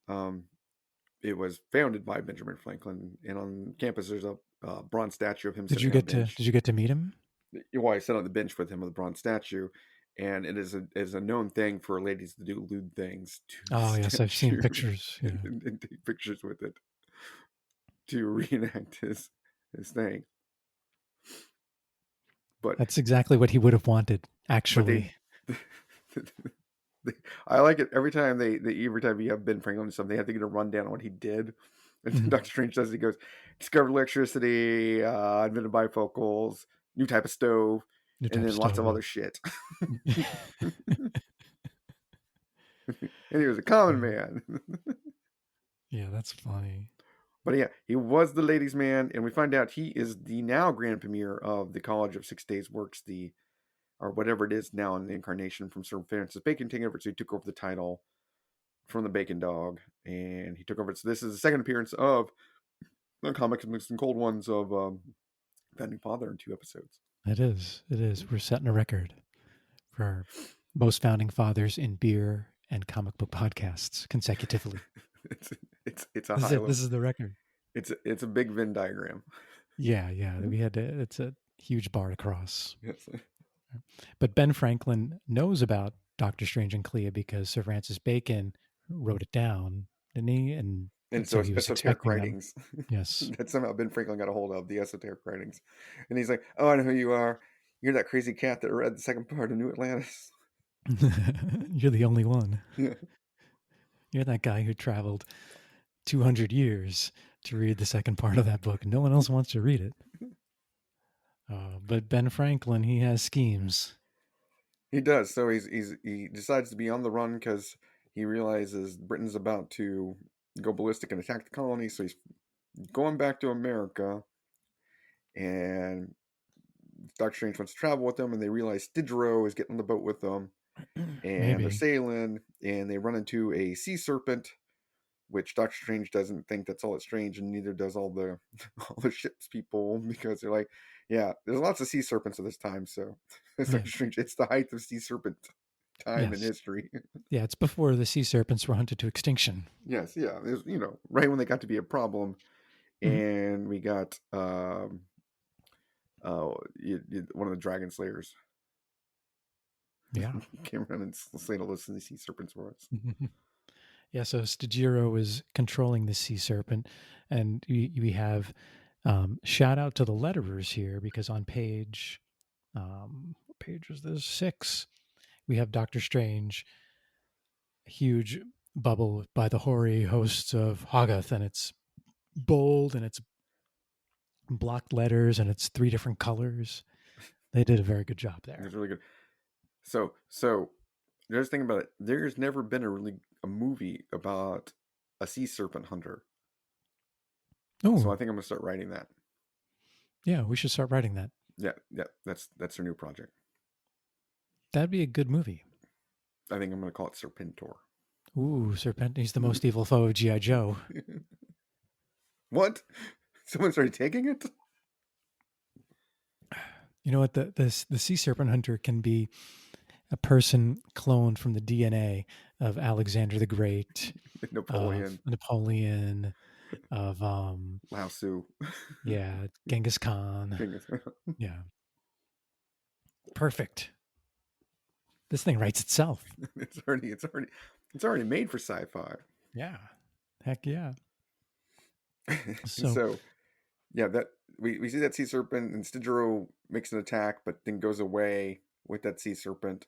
Um, it was founded by Benjamin Franklin, and on campus there's a bronze statue of him Did you sitting on a get to bench. meet him? Well, I sat on the bench with him with a bronze statue, and it is a known thing for ladies to do lewd things to the Oh yes, I've seen statue pictures. Yeah. and take pictures with it to reenact his thing. But That's exactly what he would have wanted, but they, actually. I like it every time every time you have Ben Franklin or something, they have to get a rundown on what he did. And Mhm. Dr. Strange does. He goes, discovered electricity, invented bifocals, new type of stove, New and type of then lots of stove. other shit. And he was a common man. Yeah, that's funny. But yeah, he was the ladies' man, and we find out he is the now grand premier of the College of 6 Days Works, or whatever it is now in the incarnation from Sir Francis Bacon taking over. So he took over the title from the Bacon Dog, and he took over. So this is the second appearance of the Comics Mixed and Cold Ones of Founding father in 2 episodes. It is. It is. We're setting a record for most founding fathers in beer and comic book podcasts consecutively. It's a This is high it. level. This is the record. It's a big Venn diagram. Yeah, yeah. We had to. It's a huge bar to cross. Yes. But Ben Franklin knows about Doctor Strange and Clea because Sir Francis Bacon wrote it down, didn't he? And And so so it's he was esoteric expecting them. writings Yes. that somehow Ben Franklin got a hold of, the esoteric writings. And he's like, "Oh, I know who you are. You're that crazy cat that read the second part of New Atlantis." You're the only one. Yeah. You're that guy who traveled 200 years to read the second part of that book. No one else wants to read it. But Ben Franklin, he has schemes. He does. So he decides to be on the run because he realizes Britain's about to go ballistic and attack the colony. So he's going back to America, and Doctor Strange wants to travel with them, and they realize Stygyro is getting on the boat with them, and they're Maybe. sailing, and they run into a sea serpent, which Doctor Strange doesn't think that's all it's strange, and neither does all the all the ship's people, because they're like, yeah, there's lots of sea serpents at this time, so it's Yeah. Doctor Strange. It's the height of sea serpent time in Yes. history. Yeah, it's before the sea serpents were hunted to extinction. Yes, yeah, it was, right when they got to be a problem, Mhm. and we got one of the dragon slayers Yeah. came around and slayed all those sea serpents for us. Yeah, so Stygyro is controlling the sea serpent, and we have shout out to the letterers here because on page, what page is this? 6, we have Doctor Strange, a huge bubble by the hoary hosts of Hoggoth, and it's bold and it's blocked letters and it's 3 different colors. They did a very good job It there. was really good. So there's the thing about it. There's never been a movie about a sea serpent hunter. So I Oh, think I'm gonna start writing that. yeah, we should start writing that. Yeah, that's their new project. That'd be a good movie. I think I'm gonna call it Serpentor. Ooh, Serpent, he's the most evil foe of G.I. Joe. What? Someone started taking it? You know what? The sea serpent hunter can be a person cloned from the DNA of Alexander the Great, of Napoleon, Napoleon, of Lao Tzu. yeah, Genghis Khan. Yeah, perfect. This thing writes itself. It's already made for sci-fi. Yeah, heck yeah. And So so yeah, that we see that sea serpent, and Stygyro makes an attack, but then goes away with that sea serpent,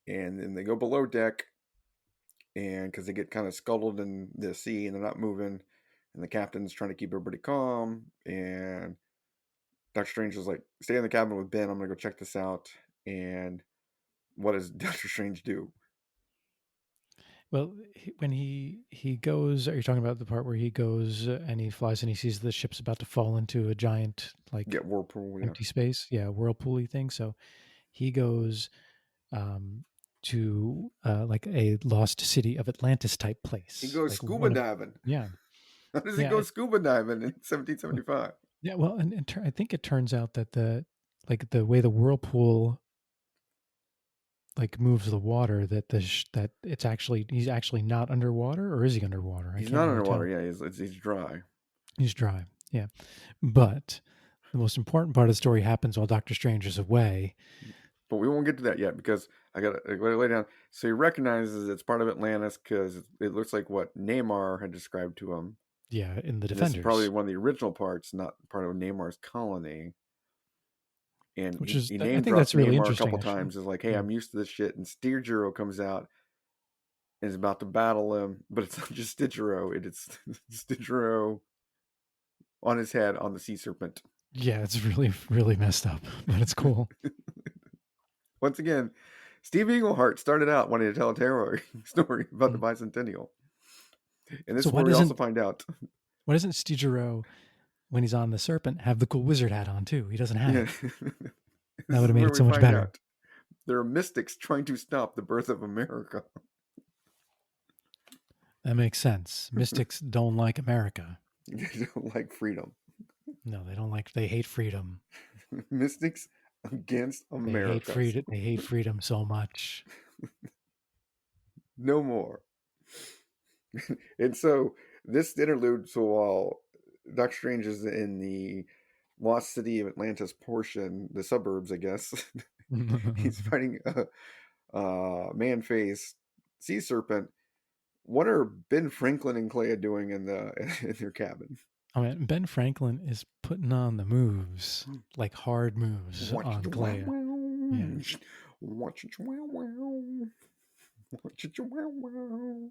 and then they go below deck, and because they get kind of scuttled in the sea and they're not moving, and the captain's trying to keep everybody calm, and Doctor Strange is like, "Stay in the cabin with Ben. I'm gonna go check this out." And what does Doctor Strange do? well, when he goes, are you talking about the part where he goes and he flies and he sees the ship's about to fall into a giant like Get whirlpool, yeah. empty space? Yeah, whirlpooly thing. So he goes to like a lost city of Atlantis type He place, goes like scuba one of diving. yeah, How does he yeah, go scuba diving in 1775? yeah. Well, and I think it turns out that the way the whirlpool like moves the water, that that it's actually he's actually not underwater, or is he underwater? I He's can't not really underwater. tell. Yeah, he's dry. He's dry. Yeah, but the most important part of the story happens while Doctor Strange is away. But we won't get to that yet because I got to lay down. So he recognizes it's part of Atlantis because it looks like what Namor had described to him. Yeah, in the And this is probably Defenders, one of the original parts, not part of Namar's colony. And which he is I name think drops that's really Namor a interesting couple actually. times. Is like, hey, Yeah. I'm used to this shit. And Stygyro comes out and is about to battle him, but it's not just Stygyro. It's Stygyro on his head on the sea serpent. Yeah, it's really, really messed up, but it's cool. Once again, Steve Englehart started out wanting to tell a terror story about the Mm. Bicentennial. And this So is where we also find out. why doesn't Stygyro, when he's on the serpent, have the cool wizard hat on too? He doesn't have Yeah. it. That This would is have made where it we so much find better. out there are mystics trying to stop the birth of America. That makes sense. Mystics don't like America. They don't like freedom. No, they don't like. They hate freedom. Mystics against America. They hate freedom so much. No more. And so this interlude, so while Doctor Strange is in the lost city of Atlantis portion, the suburbs, I guess, he's fighting a man-faced sea serpent. What are Ben Franklin and Clea doing in the in their cabin? I mean, Ben Franklin is putting on the moves, like hard moves Watch on it, wow, Clea. Yeah. wow. Watch it, wow, wow. Watch it, wow, wow.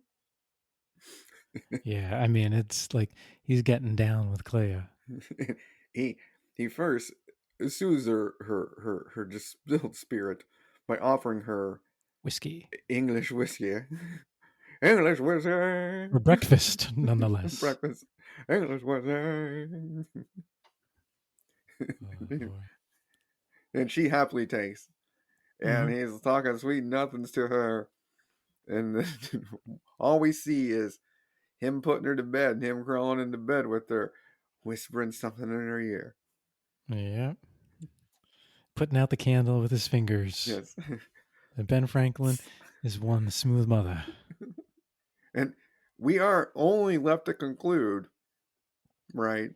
Yeah, I mean, it's like he's getting down with Clea. he he first soothes her distilled spirit by offering her Whiskey. English whiskey. English For whiskey. breakfast, nonetheless. Breakfast. English whiskey. Oh, boy. And she happily takes. And Mhm. he's talking sweet nothings to her. And all we see is him putting her to bed, and him crawling into bed with her, whispering something in her ear. Yeah. Putting out the candle with his fingers. Yes. And Ben Franklin is one smooth mother. And we are only left to conclude, right?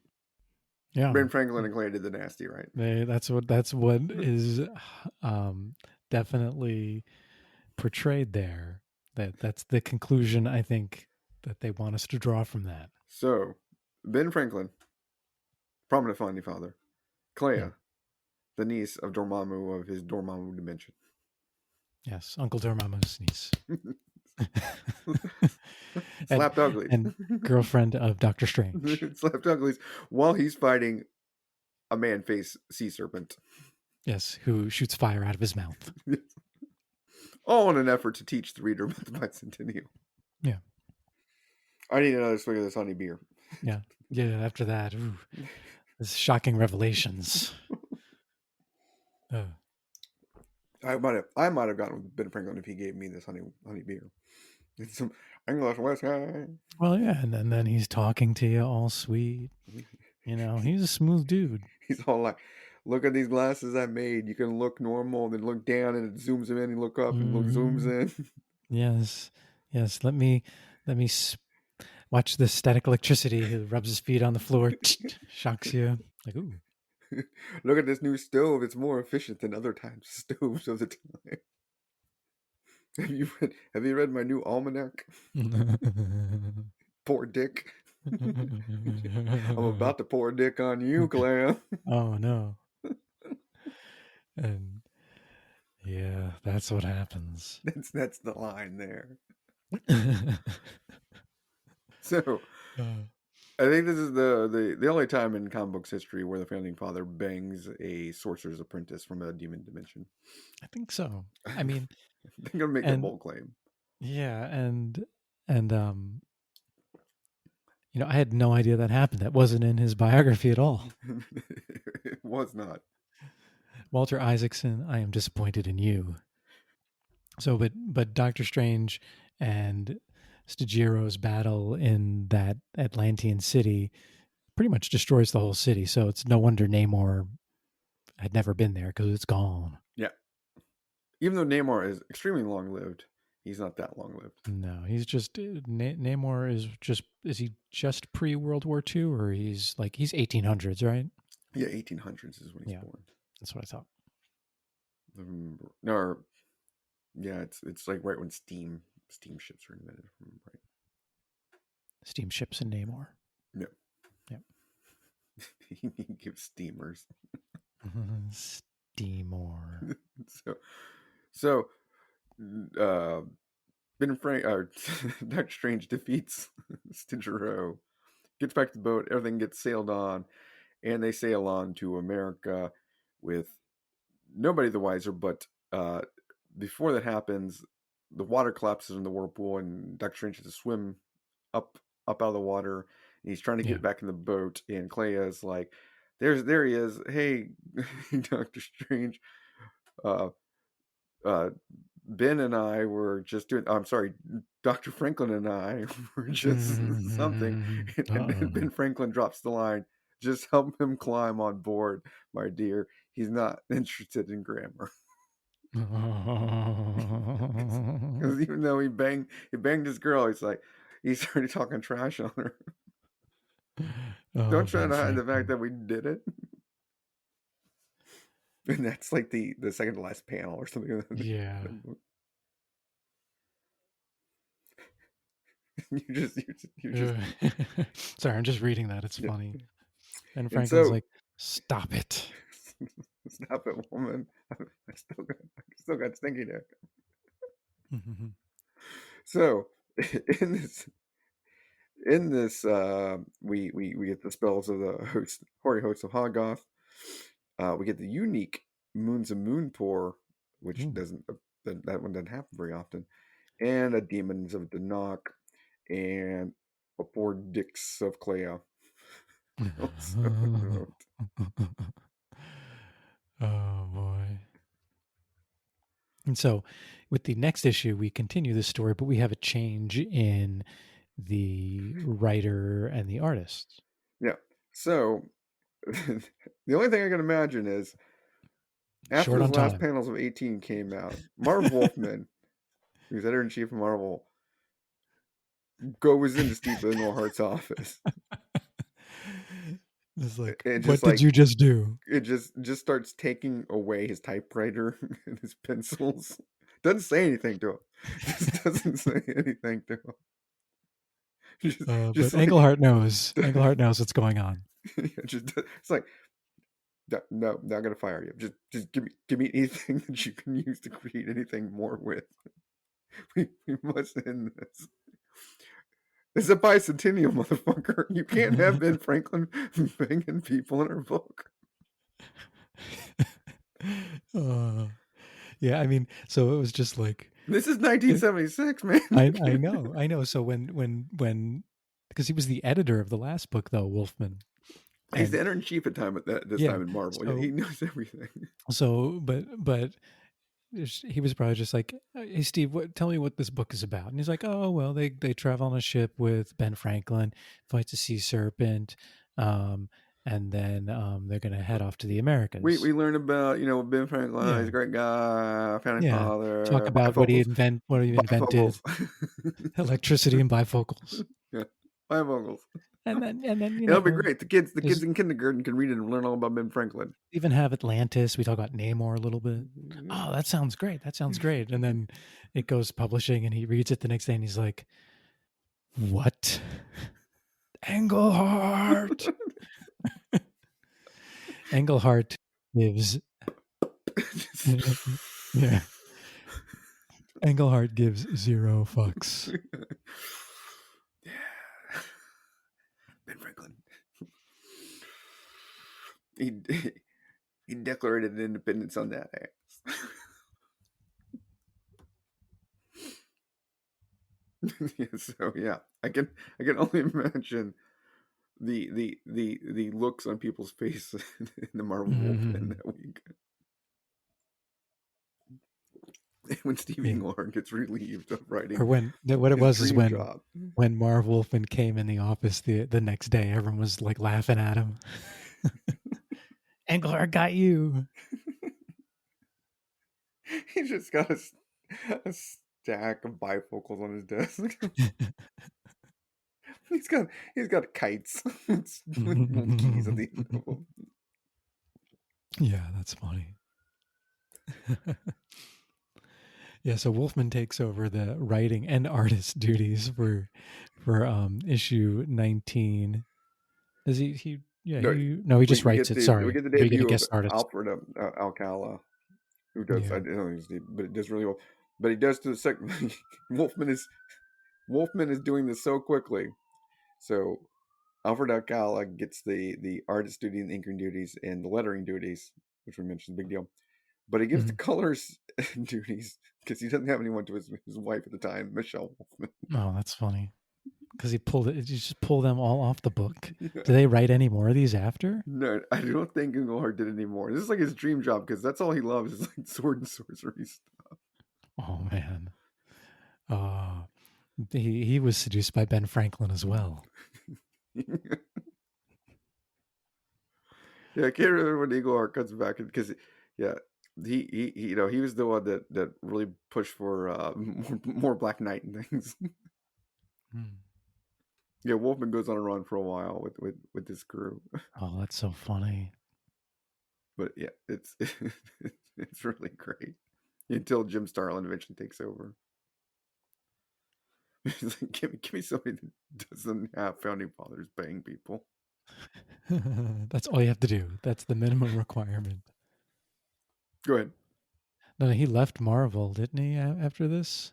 Yeah. Ben Franklin and Clay did the nasty, right? That's what is definitely portrayed there. That's the conclusion I think that they want us to draw from that. So, Ben Franklin, prominent founding father. Clea, Yeah. the niece of Dormammu of his Dormammu dimension. Yes, Uncle Dormammu's niece. Slapped uglies. And girlfriend of Doctor Strange. Slapped uglies while he's fighting a man-faced sea serpent. Yes, who shoots fire out of his mouth. All in an effort to teach the reader about the Bicentennial. Yeah. I need another swig of this honey beer. Yeah. Yeah, after that, ooh, this shocking revelations. I might have gotten with Ben Franklin if he gave me this honey beer. It's some English whiskey. Well, yeah, and then he's talking to you all sweet. You know, he's a smooth dude. He's all like, "Look at these glasses I made. You can look normal, then look down, and it zooms him in. And look up, and look zooms in." Yes, yes. Let me watch the static electricity. He rubs his feet on the floor, shocks you. Like, ooh. Look at this new stove. It's more efficient than other times stoves of the time. Have you read my new almanac? Poor dick. I'm about to pour a dick on you, Clea. Oh no. And yeah, that's what happens. That's the line there. So I think this is the only time in comic books history where the founding father bangs a sorcerer's apprentice from a demon dimension. I think so. I mean, they're gonna make that bold claim. Yeah, and you know, I had no idea that happened. That wasn't in his biography at all. It was not. Walter Isaacson, I am disappointed in you. So, but Doctor Strange and Stygyro's battle in that Atlantean city pretty much destroys the whole city. So it's no wonder Namor had never been there because it's gone. Yeah. Even though Namor is extremely long-lived, he's not that long-lived. No, he's just Namor is he just pre World War II or he's 1800s, right? Yeah, 1800s is when he's born. That's what I thought. No, yeah, it's like right when steamships were invented, right? Steamships and Namor. No. Yep. He gives steamers. Steamor. So Doctor Strange defeats Stygyro, gets back to the boat, everything gets sailed on, and they sail on to America with nobody the wiser, but before that happens, the water collapses in the whirlpool, and Doctor Strange has to swim up out of the water, and he's trying to get back in the boat, and Clea is like, there he is. Hey, Doctor Strange. Ben and I were just doing. I'm sorry, Dr. Franklin and I were just something. And then Ben Franklin drops the line, Just help him climb on board, my dear. He's not interested in grammar. Because even though he banged his girl, he's already talking trash on her. Oh, Don't try Ben to hide the fact Franklin. that we did it. And that's like the second to last panel or something. Yeah. You're just Sorry, I'm just reading that. It's yeah. funny. Ben And Franklin's so like, stop it. stop it, woman. I still got stinky dick. So in this we get the spells of the hoary hosts of Hoggoth. We get the unique Moons of Moonpore, which Ooh. doesn't that one doesn't happen very often, and a Demons of Danok, and a four dicks of Clea. Oh boy. And so with the next issue, we continue the story, but we have a change in the writer and the artist. Yeah. So the only thing I can imagine is after Short those on last time. panels of 18 came out, Marv Wolfman, who's editor in chief of Marvel, goes into Steve Englehart's office. It's like, It what just did you just do? it just starts taking away his typewriter and his pencils. Doesn't say anything to him. Just doesn't say anything to him. Just But like Englehart knows. Englehart knows what's going on. it's like no, not gonna fire you. Just give me anything that you can use to create anything more with. We must end this. It's a bicentennial, motherfucker. You can't have Ben Franklin banging people in her book. Yeah, I mean, so it was just like This is 1976, man. I know. So when because he was the editor of the last book though, Wolfman. He's the And editor in chief at this yeah, time in Marvel. Yeah, he so knows everything. but he was probably just like, hey Steve, tell me what this book is about. And he's like, oh well, they travel on a ship with Ben Franklin, fights a sea serpent, and then they're gonna head off to the We Americas. learn about Ben Franklin. He's Yeah, a great guy, founding yeah. Talk father, about what he bifocals. invented, electricity and bifocals. Yeah, bifocals. And then It'll be great. The kids there's in kindergarten can read it and learn all about Ben Franklin. even have Atlantis. We talk about Namor a little bit. Oh, that sounds great. That sounds great. And then it goes publishing, and he reads it the next day, and he's like, "What, Englehart?" Englehart gives, yeah. Englehart gives zero fucks. Yeah, Ben Franklin. He he declared independence on that ass. So yeah, I can only imagine the looks on people's faces in the Marvel Wolfman that week when Steve Yeah. Englehart gets relieved of writing Or what it his was is dream job. when Marv Wolfman came in the office the next day, everyone was like laughing at him. Englehart got you. He's just got a stack of bifocals on his desk. he's got kites with little keys at the end of them. Yeah, that's funny. Yeah, so Wolfman takes over the writing and artist duties for issue 19. Does he yeah, No, he we, just we writes get it, the we sorry. get the Or you get a debut of guest artist. Alfred Alcala, who does I Yeah. don't know his name, but it does really well. But he does to the second. Wolfman is doing this so quickly. So Alfred Alcala gets the artist duty and the inking duties and the lettering duties, which we mentioned, big deal. But he gives the Mhm. colors duties because he doesn't have anyone to his wife at the time, Michelle Wolfman. Oh, that's funny. Because he just pull them all off the book. Yeah. Do they write any more of these after? No, I don't think Englehart did anymore. This is like his dream job because that's all he loves is like sword and sorcery stuff. Oh man. Uh he was seduced by Ben Franklin as well. Yeah, I can't remember when Englehart comes back because yeah, he was the one that really pushed for more Black Knight and things. Hmm. Yeah, Wolfman goes on a run for a while with his crew, Oh, that's so funny. but yeah, it's it's really great until Jim Starlin eventually takes over. He's like, give me somebody that doesn't have founding fathers bang people. That's all you have to do. That's the minimum requirement. Go ahead. No, he left Marvel, didn't he, after this?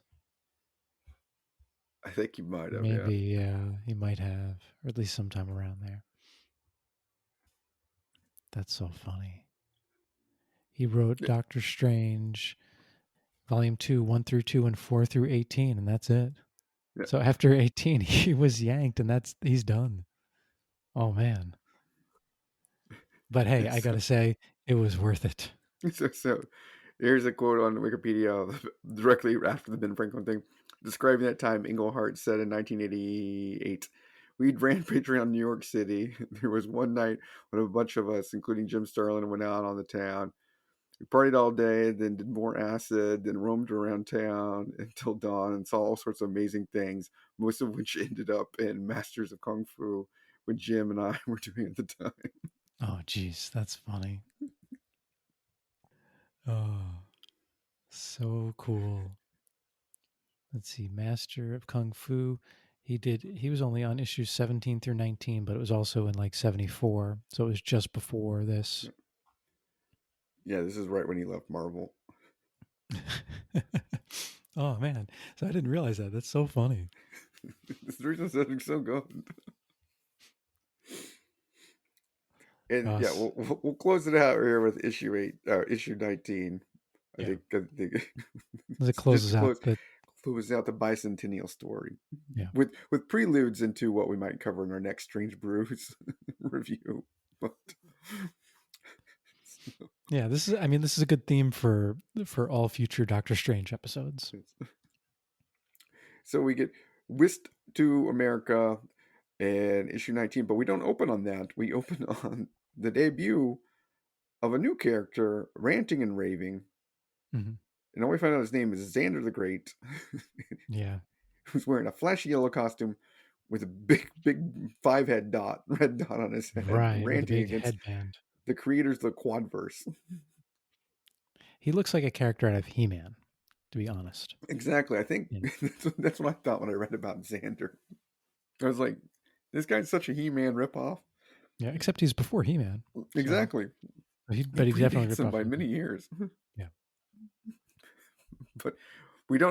I think you might have, yeah. Maybe, yeah, he might have, or at least sometime around there. That's so funny. He wrote Yeah, Doctor Strange, Volume 2, 1 through 2, and 4 through 18, and that's it. yeah. So after 18, he was yanked, and he's done. Oh, man. But hey, I It's gotta say, it was worth it. so here's a quote on Wikipedia directly after the Ben Franklin thing, describing that time. Englehart said in 1988, "We'd rampage around New York City. There was one night when a bunch of us, including Jim Starlin, went out on the town. We partied all day, then did more acid, then roamed around town until dawn and saw all sorts of amazing things, most of which ended up in Masters of Kung Fu, what Jim and I were doing at the time." Oh, geez, that's funny. Oh, so cool. Let's see, Master of Kung Fu. He was only on issues 17 through 19, but it was also in like 74. So it was just before this. Yeah, this is right when he left Marvel. Oh, man. So I didn't realize that. That's so funny. This reason is so good. And yeah, Us. we'll close it out here with issue 19. Yeah. I think As it just to closes out the, close out the Bicentennial story yeah. with preludes into what we might cover in our next Strange Brews review. But Yeah, this is a good theme for all future Doctor Strange episodes. so we get whisked to America in issue 19, but we don't open on that. We open on the debut of a new character ranting and raving. Hmm. And all we find out his name is Xander the Great, Yeah. who's wearing a flashy yellow costume with a big red dot on his head, Right, with a ranting big against headband. the creators of the Quadverse. He looks like a character out of He-Man, to be honest. Exactly. I think Yeah. that's what I thought when I read about Xander. I was like, this guy's such a He-Man ripoff. Yeah, except he's before He-Man. So, Exactly. but He he definitely predates ripped him off by He-Man. many years. Yeah. But we do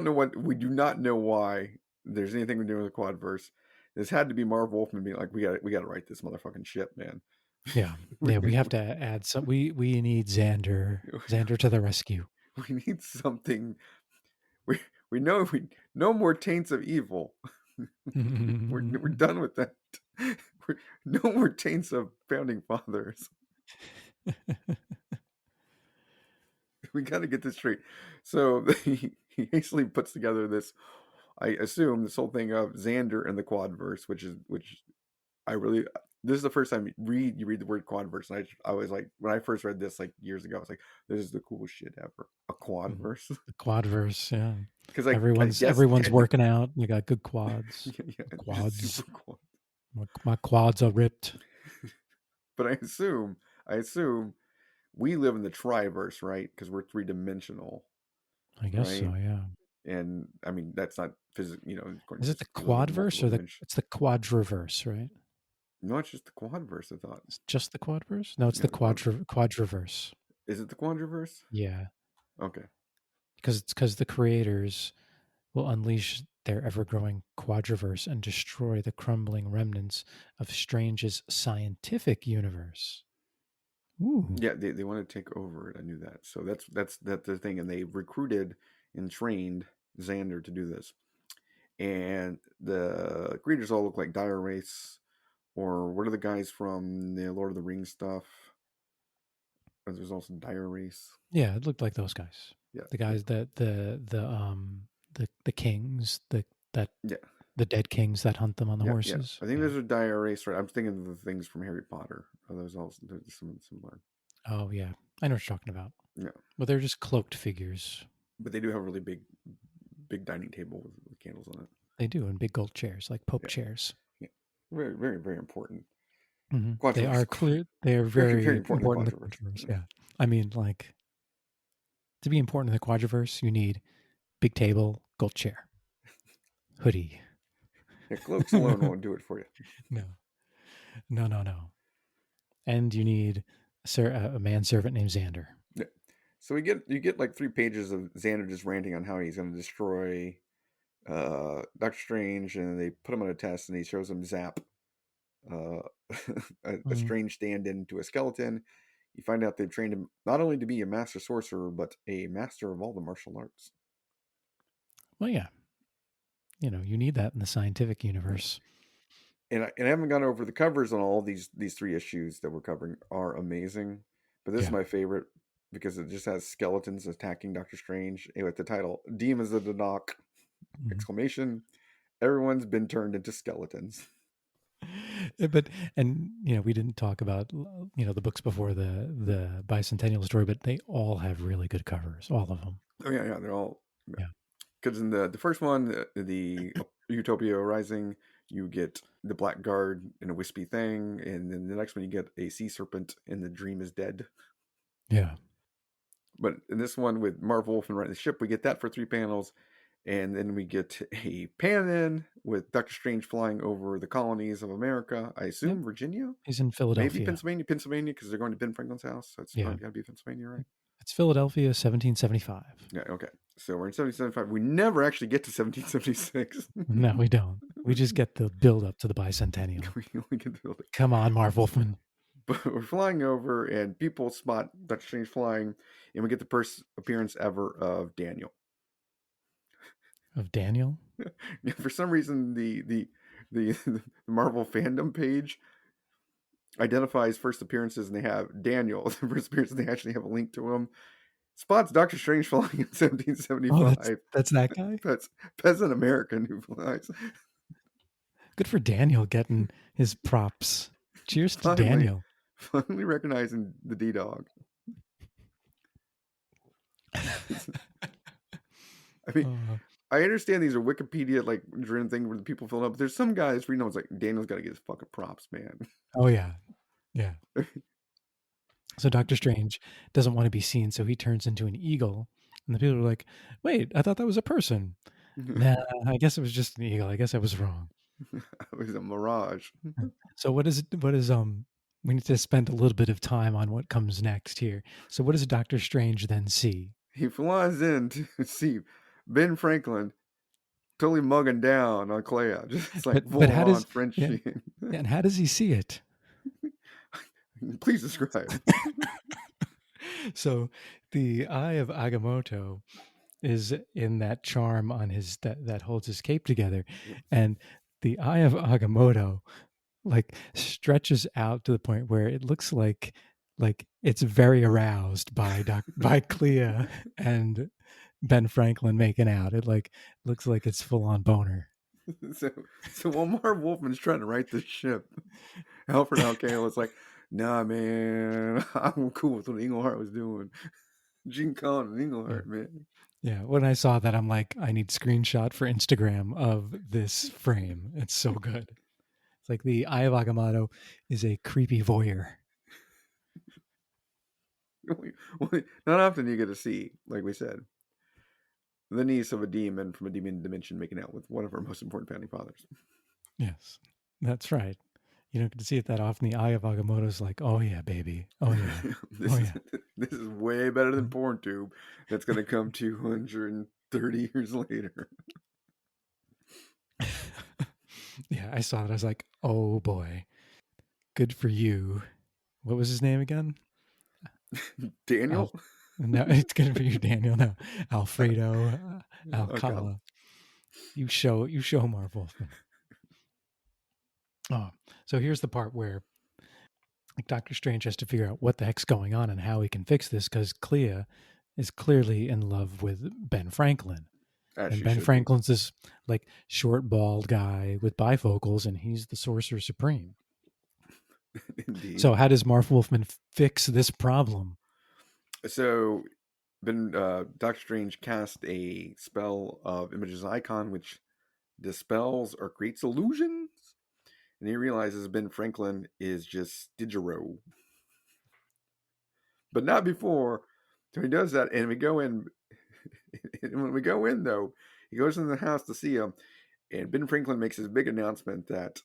not know why there's anything to do with the Quadverse. This had to be Marv Wolfman being like, we got to write this motherfucking shit, man. Yeah. Yeah, we have to add some we need Xander. Xander to the rescue. We need something. We we know we no more taints of evil. We're done with that. No more taints of founding fathers. We got to get this straight. So he hastily puts together this. I assume this whole thing of Xander and the Quadverse, which I really. This is the first time you read the word Quadverse, and I was like, when I first read this like years ago, I was like, this is the coolest shit ever, a Quadverse. The quadverse, yeah. Because I guess Everyone's technically, working out. You got good quads. yeah, just Quads. super quad. My quads are ripped. But I assume we live in the Triverse, right? Because we're three dimensional, I guess right? so, yeah. And I mean, that's not physical, according Is to it the physics, we live in quadverse multiple or dimensions. it's the quadriverse, right? No, it's just the Quadverse. I thought. It's just the quadverse? No, it's Yeah, the the quad. quadriverse. Is it the Quadriverse? Yeah. Okay. Because the creators will unleash their ever-growing quadriverse and destroy the crumbling remnants of Strange's scientific universe. Ooh. Yeah, they want to take over it. I knew that. So that's the thing, and they recruited and trained Xander to do this. And the creatures all look like Dire Wraiths, or what are the guys from the Lord of the Rings stuff? There's also Dire Wraiths. Yeah, it looked like those guys. Yeah, The guys that the kings, that yeah. the dead kings that hunt them on the Yeah, yeah. horses. I think Yeah. those are dire erase. Right. I'm thinking of the things from Harry Potter. Are those all some similar? Oh yeah, I know what you're talking about. Yeah, Well, they're just cloaked figures. but they do have a really big dining table with candles on it. They do in big gold chairs, like Pope Yeah, chairs. yeah. Very, very, very important. They Quadriverse. are clear. They are Very, very very important in important in the quadriverse. quadriverse. Yeah, I mean, like to be important in the quadriverse, you need big table, gold chair, hoodie. Yeah, cloaks alone won't do it for you. No, no, no, no. And you need a manservant named Xander. Yeah. So you get like 3 pages of Xander just ranting on how he's going to destroy Doctor Strange, and they put him on a test, and he shows him Zap, uh, a Mm. strange stand-in to a skeleton. You find out they've trained him not only to be a master sorcerer, but a master of all the martial arts. Well, yeah, you need that in the scientific Yeah. universe. And I haven't gone over the covers on all these 3 issues that we're covering are amazing, but this is Yeah. my favorite because it just has skeletons attacking Doctor Strange with the title "Demons of the Doc!" Mhm. exclamation. Everyone's been turned into skeletons. But we didn't talk about the books before the bicentennial story, but they all have really good covers, all of them. Oh yeah, yeah, they're all Yeah. because in the first one, the Utopia Rising, you get the Blackguard in a wispy thing, and then the next one you get a sea serpent, and the dream is dead. Yeah. But in this one with Marv Wolfman running the ship, we get that for 3 panels, and then we get a pan-in with Doctor Strange flying over the colonies of America. I Yep. assume Virginia, He's in maybe Philadelphia. Pennsylvania, because they're going to Ben Franklin's house. So it's Yeah. probably got to be Pennsylvania, right? It's Philadelphia, 1775. Yeah. Okay. So we're in 1775. We never actually get to 1776. No, we don't. We just get the build up to the bicentennial. we only get to build it. Come on, Marv Wolfman. But we're flying over, and people spot Doctor Strange flying, and we get the first appearance ever of Daniel. Of Daniel? Yeah, for some reason, the Marvel fandom page identifies first appearances, and they have Daniel. The first appearance, and they actually have a link to him. Spots Doctor Strange flying in 1775. Oh, that's that guy? That's peasant American who flies. Good for Daniel getting his props. Cheers to Finally, Daniel. finally recognizing the D-Dog. I mean, I understand these are Wikipedia like driven thing where the people fill it up, but there's some guys reading it's like Daniel's got to get his fucking props, man. Oh yeah, yeah. So Doctor Strange doesn't want to be seen, so he turns into an eagle, and the people are like, "Wait, I thought that was a person." Nah, I guess it was just an eagle. I guess I was wrong. It was a mirage. So what is it? What is We need to spend a little bit of time on what comes next here. So what does Doctor Strange then see? He flies in to see Ben Franklin totally mugging down on Clea, just like But full how on does Frenchie. and how does he see it? Please describe. So the Eye of Agamotto is in that charm on his that holds his cape together, and the Eye of Agamotto like stretches out to the point where it looks like it's very aroused by Clea and Ben Franklin making out. It like looks like it's full on boner. So while Marv Wolfman's trying to write this ship, Alfred Alcala is like, nah, man, I'm cool with what Englehart was doing. Gene Con and Englehart, man. Yeah, when I saw that, I'm like, I need screenshot for Instagram of this frame. It's so good. It's like the Eye of Agamotto is a creepy voyeur. Not often you get to see, like we said, the niece of a demon from a demon dimension making out with one of our most important founding fathers. Yes, that's right. You don't get to see it that often. The Eye of Agamotto is like, oh yeah, baby. Oh yeah. This is way better than Porn Tube. That's going to come 230 years later. Yeah, I saw it. I was like, oh boy, good for you. What was his name again? Daniel? No, it's good for you, Daniel. No, Alfredo Alcala. You show Marv Wolfman. Oh, so here's the part where like Doctor Strange has to figure out what the heck's going on and how he can fix this because Clea is clearly in love with Ben Franklin. As And she Ben should be. Franklin's this like short, bald guy with bifocals, and he's the Sorcerer Supreme. Indeed. So, how does Marv Wolfman fix this problem? So, Doctor Strange cast a spell of Image's icon, which dispels or creates illusions. And he realizes Ben Franklin is just Stygyro. But not before. So he does that, and we go in. And when we go in, though, he goes in the house to see him, and Ben Franklin makes his big announcement that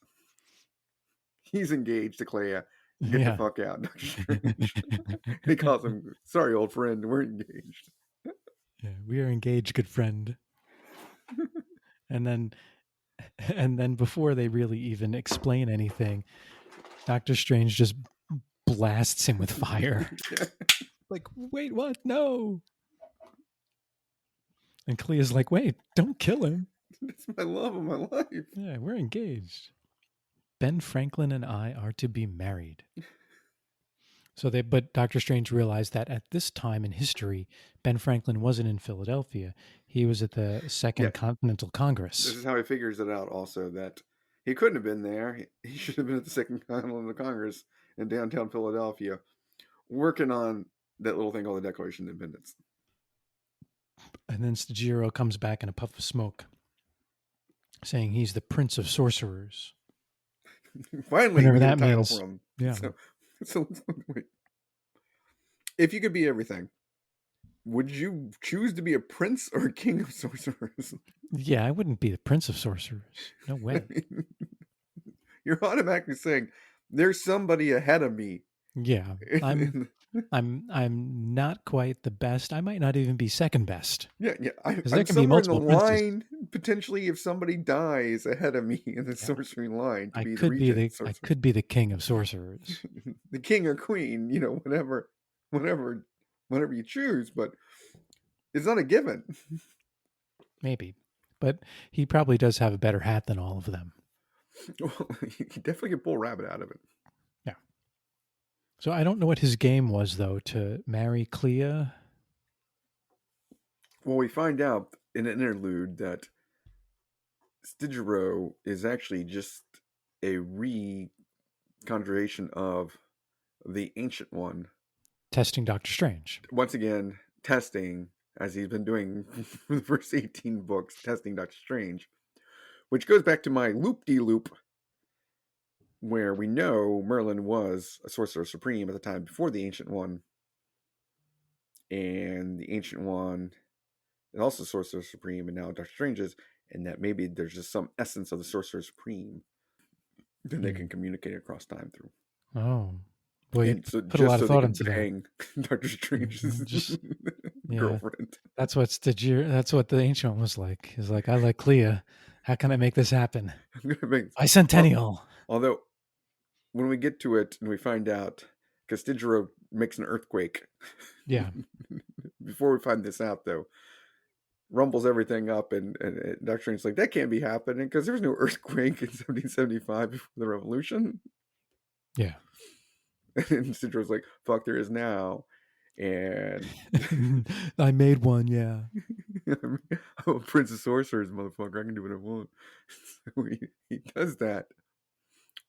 he's engaged to Clea. Get the Yeah. fuck out, Doctor Strange. He calls him, sorry, old friend, we're engaged. Yeah, we are engaged, good friend. And then before they really even explain anything, Doctor Strange just blasts him with fire. Yeah, Like, wait, what? No. And Clea's like, wait, don't kill him. that's my love of my life. Yeah, we're engaged. Ben Franklin and I are to be married. But Doctor Strange realized that at this time in history, Ben Franklin wasn't in Philadelphia. He was at the Yeah, Second Continental this Congress. is how he figures it out also that he couldn't have been there. He should have been at the Second Continental Congress in downtown Philadelphia working on that little thing called the Declaration of Independence. And then Stygyro comes back in a puff of smoke, saying he's the Prince of Sorcerers. Finally, Whatever we get a that title means. for him. Yeah. So wait. If you could be everything, would you choose to be a prince or a king of sorcerers? Yeah, I wouldn't be the Prince of Sorcerers. No I way. mean, you're automatically saying there's somebody ahead of me. Yeah. I'm not quite the best. I might not even be second best. Yeah, Because there I'm can be somewhere in the multiple princes. line potentially if somebody dies ahead of me in the Yeah. sorcery line to I be the could be regent the I sorcerer, could be the king of sorcerers. the king or queen, whatever, whatever you choose. But it's not a given. Maybe. But he probably does have a better hat than all of them. Well, you definitely can pull a rabbit out of it. Yeah. So I don't know what his game was though to marry Clea. Well, we find out in an interlude that Stygyro is actually just a reconjuration of the Ancient One. Testing Doctor Strange. Once again, testing, as he's been doing for the first 18 books, testing Doctor Strange. Which goes back to my loop-de-loop, where we know Merlin was a Sorcerer Supreme at the time before the Ancient One. And the Ancient One is also Sorcerer Supreme, and now Doctor Strange is, and that maybe there's just some essence of the Sorcerer Supreme that they can communicate across time through. Oh. Boy, you And so put a just lot so of they thought can into that. bang Doctor Strange's Just yeah. girlfriend. That's what the ancient one was like. He's like, I like Clea. How can I make this happen? Bicentennial. Although, when we get to it and we find out, because Stygyro makes an earthquake. Yeah. Before we find this out, though, rumbles everything up, and Doctor Strange's like, that can't be happening because there was no earthquake in 1775 before the Revolution. Yeah. And Stygyro's like, fuck, there is now. And I made one, yeah. I'm a Prince of Sorcerers, motherfucker. I can do what I want. So he does that.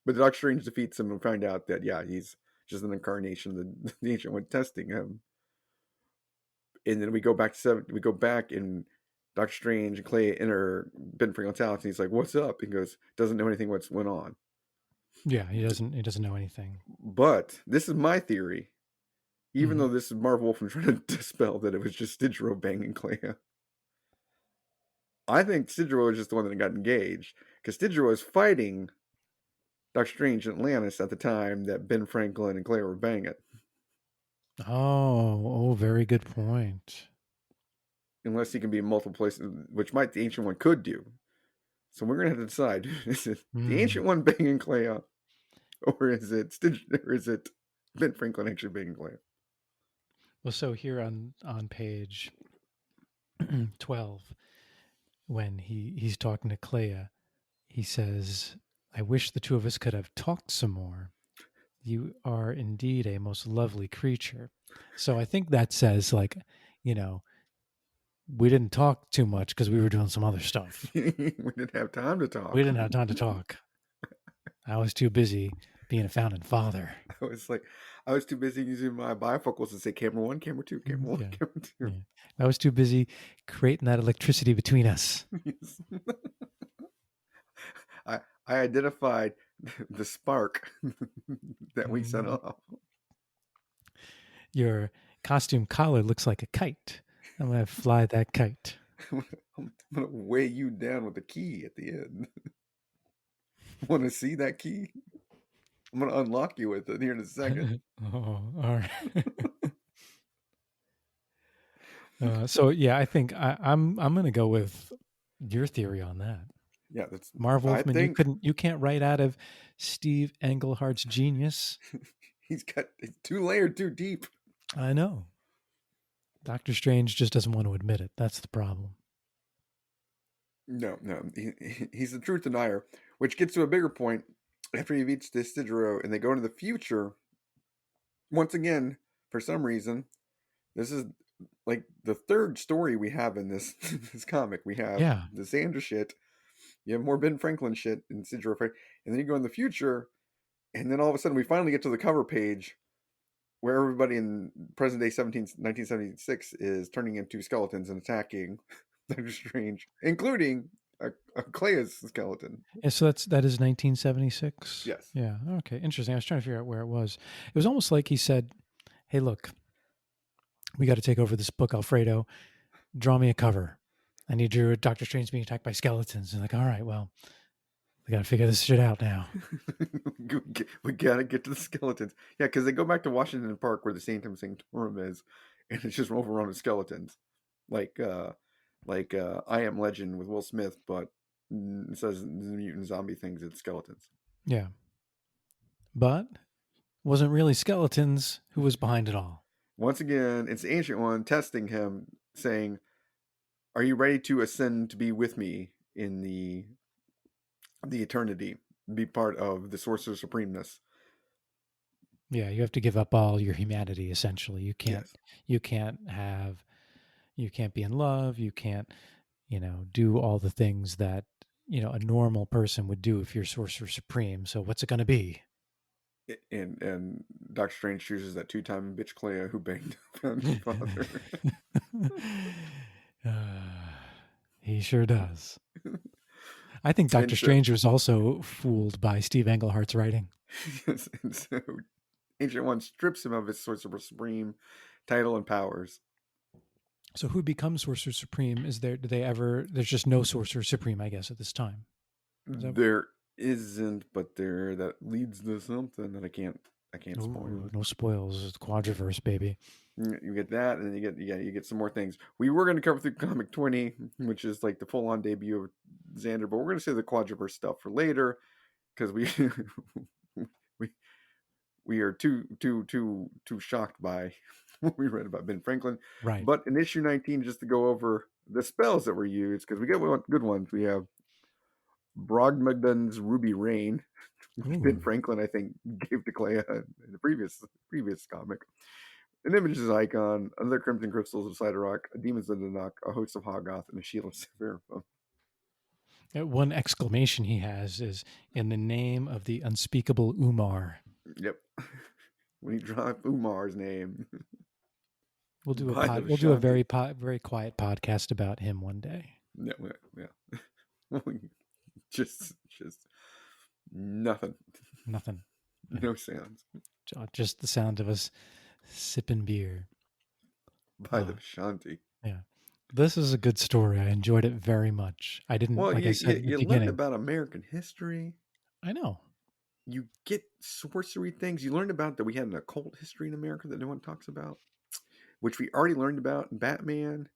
But Doctor Strange defeats him and find out that, yeah, he's just an incarnation of the Ancient One testing him. And then we go back and Doctor Strange and Clea enter Ben Franklin's house, and he's like, "What's up?" He goes, "Doesn't know anything what's went on." Yeah, he doesn't know anything. But this is my theory. Even though this is Marv Wolfman trying to dispel that it was just Stygyro banging Clea, I think Stygyro was just the one that got engaged because Stygyro was fighting Doctor Strange in Atlantis at the time that Ben Franklin and Clea were banging. Oh, very good point. Unless he can be in multiple places, which the Ancient One could do. So we're gonna have to decide: is it the Ancient One banging Clea, or is it Ben Franklin actually banging Clea? Well, so here on page 12, when he's talking to Clea, he says, "I wish the two of us could have talked some more. You are indeed a most lovely creature." So I think that says, like, we didn't talk too much because we were doing some other stuff. We didn't have time to We talk. didn't have time to talk. I was too busy being a founding father. I was like, I was too busy using my bifocals to say camera one, camera two, camera one, Yeah. camera two. Yeah. I was too busy creating that electricity between us. Yes. I identified the spark that we set Mhm. off. Your costume collar looks like a kite. I'm going to fly that kite. I'm gonna weigh you down with a key at the end. Want to see that key? I'm gonna unlock you with it here in a second. Oh, all right. So yeah, I think I'm going to go with your theory on that. Yeah, that's. Marv I Wolfman, think you can't write out of Steve Englehart's genius. he's got it's too layered, too deep. I know. Doctor Strange just doesn't want to admit it. That's the problem. No, he's the truth denier, which gets to a bigger point. After he beats the Stygyro and they go into the future, once again, for some reason, this is like the third story we have in this this comic. We have Yeah. the Sandra shit, you have more Ben Franklin shit in Stygyro, and then you go in the future, and then all of a sudden we finally get to the cover page where everybody in present day 1976 is turning into skeletons and attacking Doctor Strange, including a Clea's skeleton. And so that is 1976. Yes. Yeah. Okay. Interesting. I was trying to figure out where it was. It was almost like he said, "Hey, look, we got to take over this book, Alfredo. Draw me a cover. I need your Doctor Strange being attacked by skeletons." And like, all right, well, we got to figure this shit out now. We gotta get to the skeletons. Yeah, because they go back to Washington Park where the Sanctum Sanctorum is, and it's just overrun with skeletons, like I Am Legend with Will Smith, but it says the mutant zombie things. It's skeletons. Yeah. But wasn't really skeletons who was behind it all. Once again, it's the Ancient One testing him, saying, "Are you ready to ascend to be with me in the eternity? Be part of the Sorcerer Supremeness?" Yeah, you have to give up all your humanity essentially. You can't Yes. you can't be in love, you can't, do all the things that, a normal person would do if you're Sorcerer Supreme. So what's it going to be? And Doctor Strange chooses that two-time bitch Clea who banged the founding father. He sure does. I think And Doctor so, Strange was also fooled by Steve Englehart's writing. yes, and so Ancient One strips him of his Sorcerer Supreme title and powers. So who becomes Sorcerer Supreme? There's just no Sorcerer Supreme, I guess, at this time. There isn't, but there that leads to something that I can't spoil. Ooh, no spoils. It's Quadriverse, baby. You get that, and then you get some more things. We were going to cover through Comic 20, which is like the full-on debut of Xander, but we're going to save the Quadriverse stuff for later because we we we are too shocked by what we read about Ben Franklin. Right. But in issue 19, just to go over the spells that were used, because we got good ones. We have Brogmagdan's Ruby Rain, which Ooh. Ben Franklin, I think, gave to Clea in the previous comic. An Image's icon, another Crimson Crystals of Siderock, a Demon's Knock, a Host of Hoggoth, and a Shield of Seraphim. One exclamation he has is, "In the name of the unspeakable Umar." Yep. When you drop Umar's name. We'll do By the we'll do a Vishanti. very quiet podcast about him one day. Yeah. just nothing. Nothing. No sounds. Just the sound of us sipping beer. By the Vishanti. Yeah. This is a good story. I enjoyed it very much. I didn't, Well, like I said at the you learn beginning. about American history. I know. You get sorcery things. You learned about that we had an occult history in America that no one talks about, which we already learned about in Batman.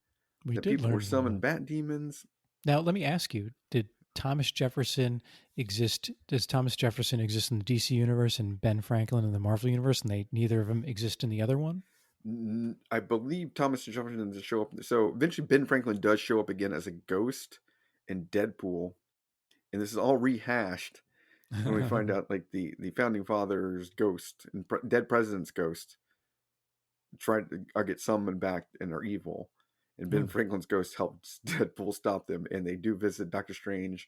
We That did people learn were about summoned it. bat demons. Now, let me ask you, did Thomas Jefferson exist? Does Thomas Jefferson exist in the DC universe and Ben Franklin in the Marvel universe, and neither of them exist in the other one? I believe Thomas Jefferson doesn't show up. So eventually Ben Franklin does show up again as a ghost in Deadpool. And this is all rehashed when we find out like the founding father's ghost and dead president's ghost tried to get summoned back and are evil. and Ben Oh. Franklin's ghost helps Deadpool stop them, and they do visit Doctor Strange,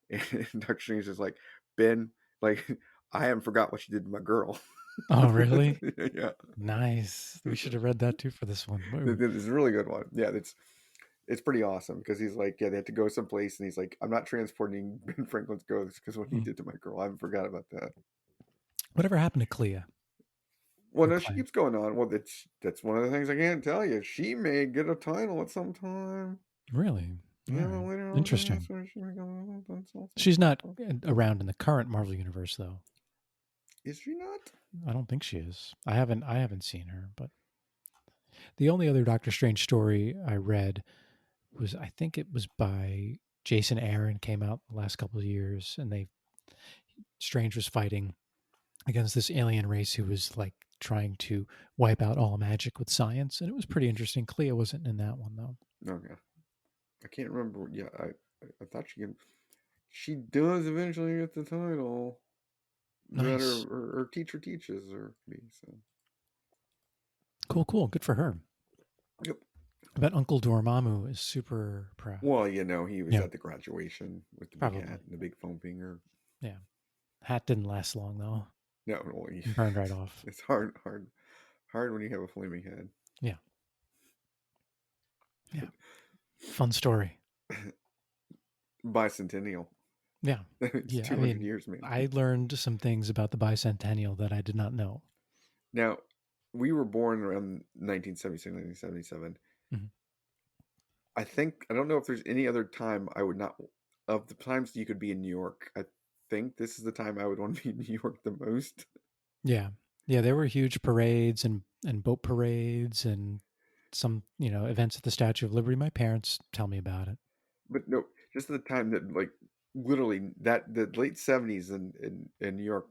and Doctor Strange is like, Ben, like, I haven't forgot what you did to my girl. Oh, really? Yeah, Nice. We should have read that too for this one. Ooh. it's a really good one. Yeah, it's pretty awesome because he's like, yeah, they have to go someplace, and he's like, I'm not transporting Ben Franklin's ghost because what he Mm. did to my girl, I haven't forgot about that. Whatever happened to Clea Well, or no, she Clay? keeps going on. Well, that's one of the things I can't tell you. She may get a title at some time. Really? All Yeah, right. later on in this, Interesting. where she may go. She's not around in the current Marvel universe, though. Is she not? I don't think she is. I haven't seen her, but the only other Doctor Strange story I read was, I think it was by Jason Aaron, came out the last couple of years, and Strange was fighting against this alien race who was like trying to wipe out all magic with science, and it was pretty interesting. Clea wasn't in that one though. Okay, I can't remember. Yeah, I thought she can. She does eventually get the title that Nice. her teacher teaches her. So. Cool. Good for her. Yep. I bet Uncle Dormammu is super proud. Well, he was Yeah, at the graduation with the big hat probably. and the big foam finger. Yeah. Hat didn't last long though. No, well, Burned right off. it's hard when you have a flaming head. Yeah. Yeah. Fun story. Bicentennial. Yeah. It's Yeah. I 200 mean, years, man. I learned some things about the bicentennial that I did not know. Now, we were born around 1976, 1977. Mhm. I don't know if there's any other time I would not, of the times you could be in New York, I think this is the time I would want to be in New York the most. Yeah. Yeah. There were huge parades and boat parades and some, events at the Statue of Liberty. My parents tell me about it. But no, just the time that, like, literally, that the late 70s in New York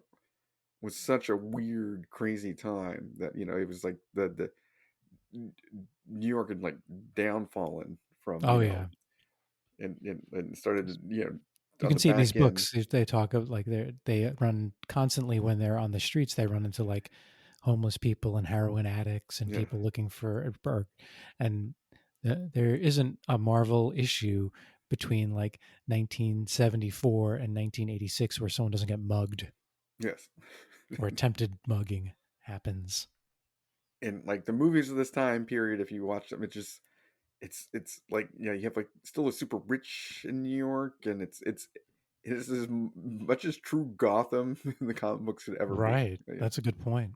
was such a weird, crazy time that, it was like the New York had, like, downfallen from, Oh yeah. and started, You on can the see in these back end. books, they talk of like they run constantly when they're on the streets, they run into like homeless people and heroin addicts and Yeah. people looking for, and there isn't a Marvel issue between like 1974 and 1986 where someone doesn't get mugged Yes. or attempted mugging happens. And like the movies of this time period, if you watch them, it's like, you have like still a super rich in New York, and it's as much as true Gotham in the comic books could ever be. Right. That's a good point.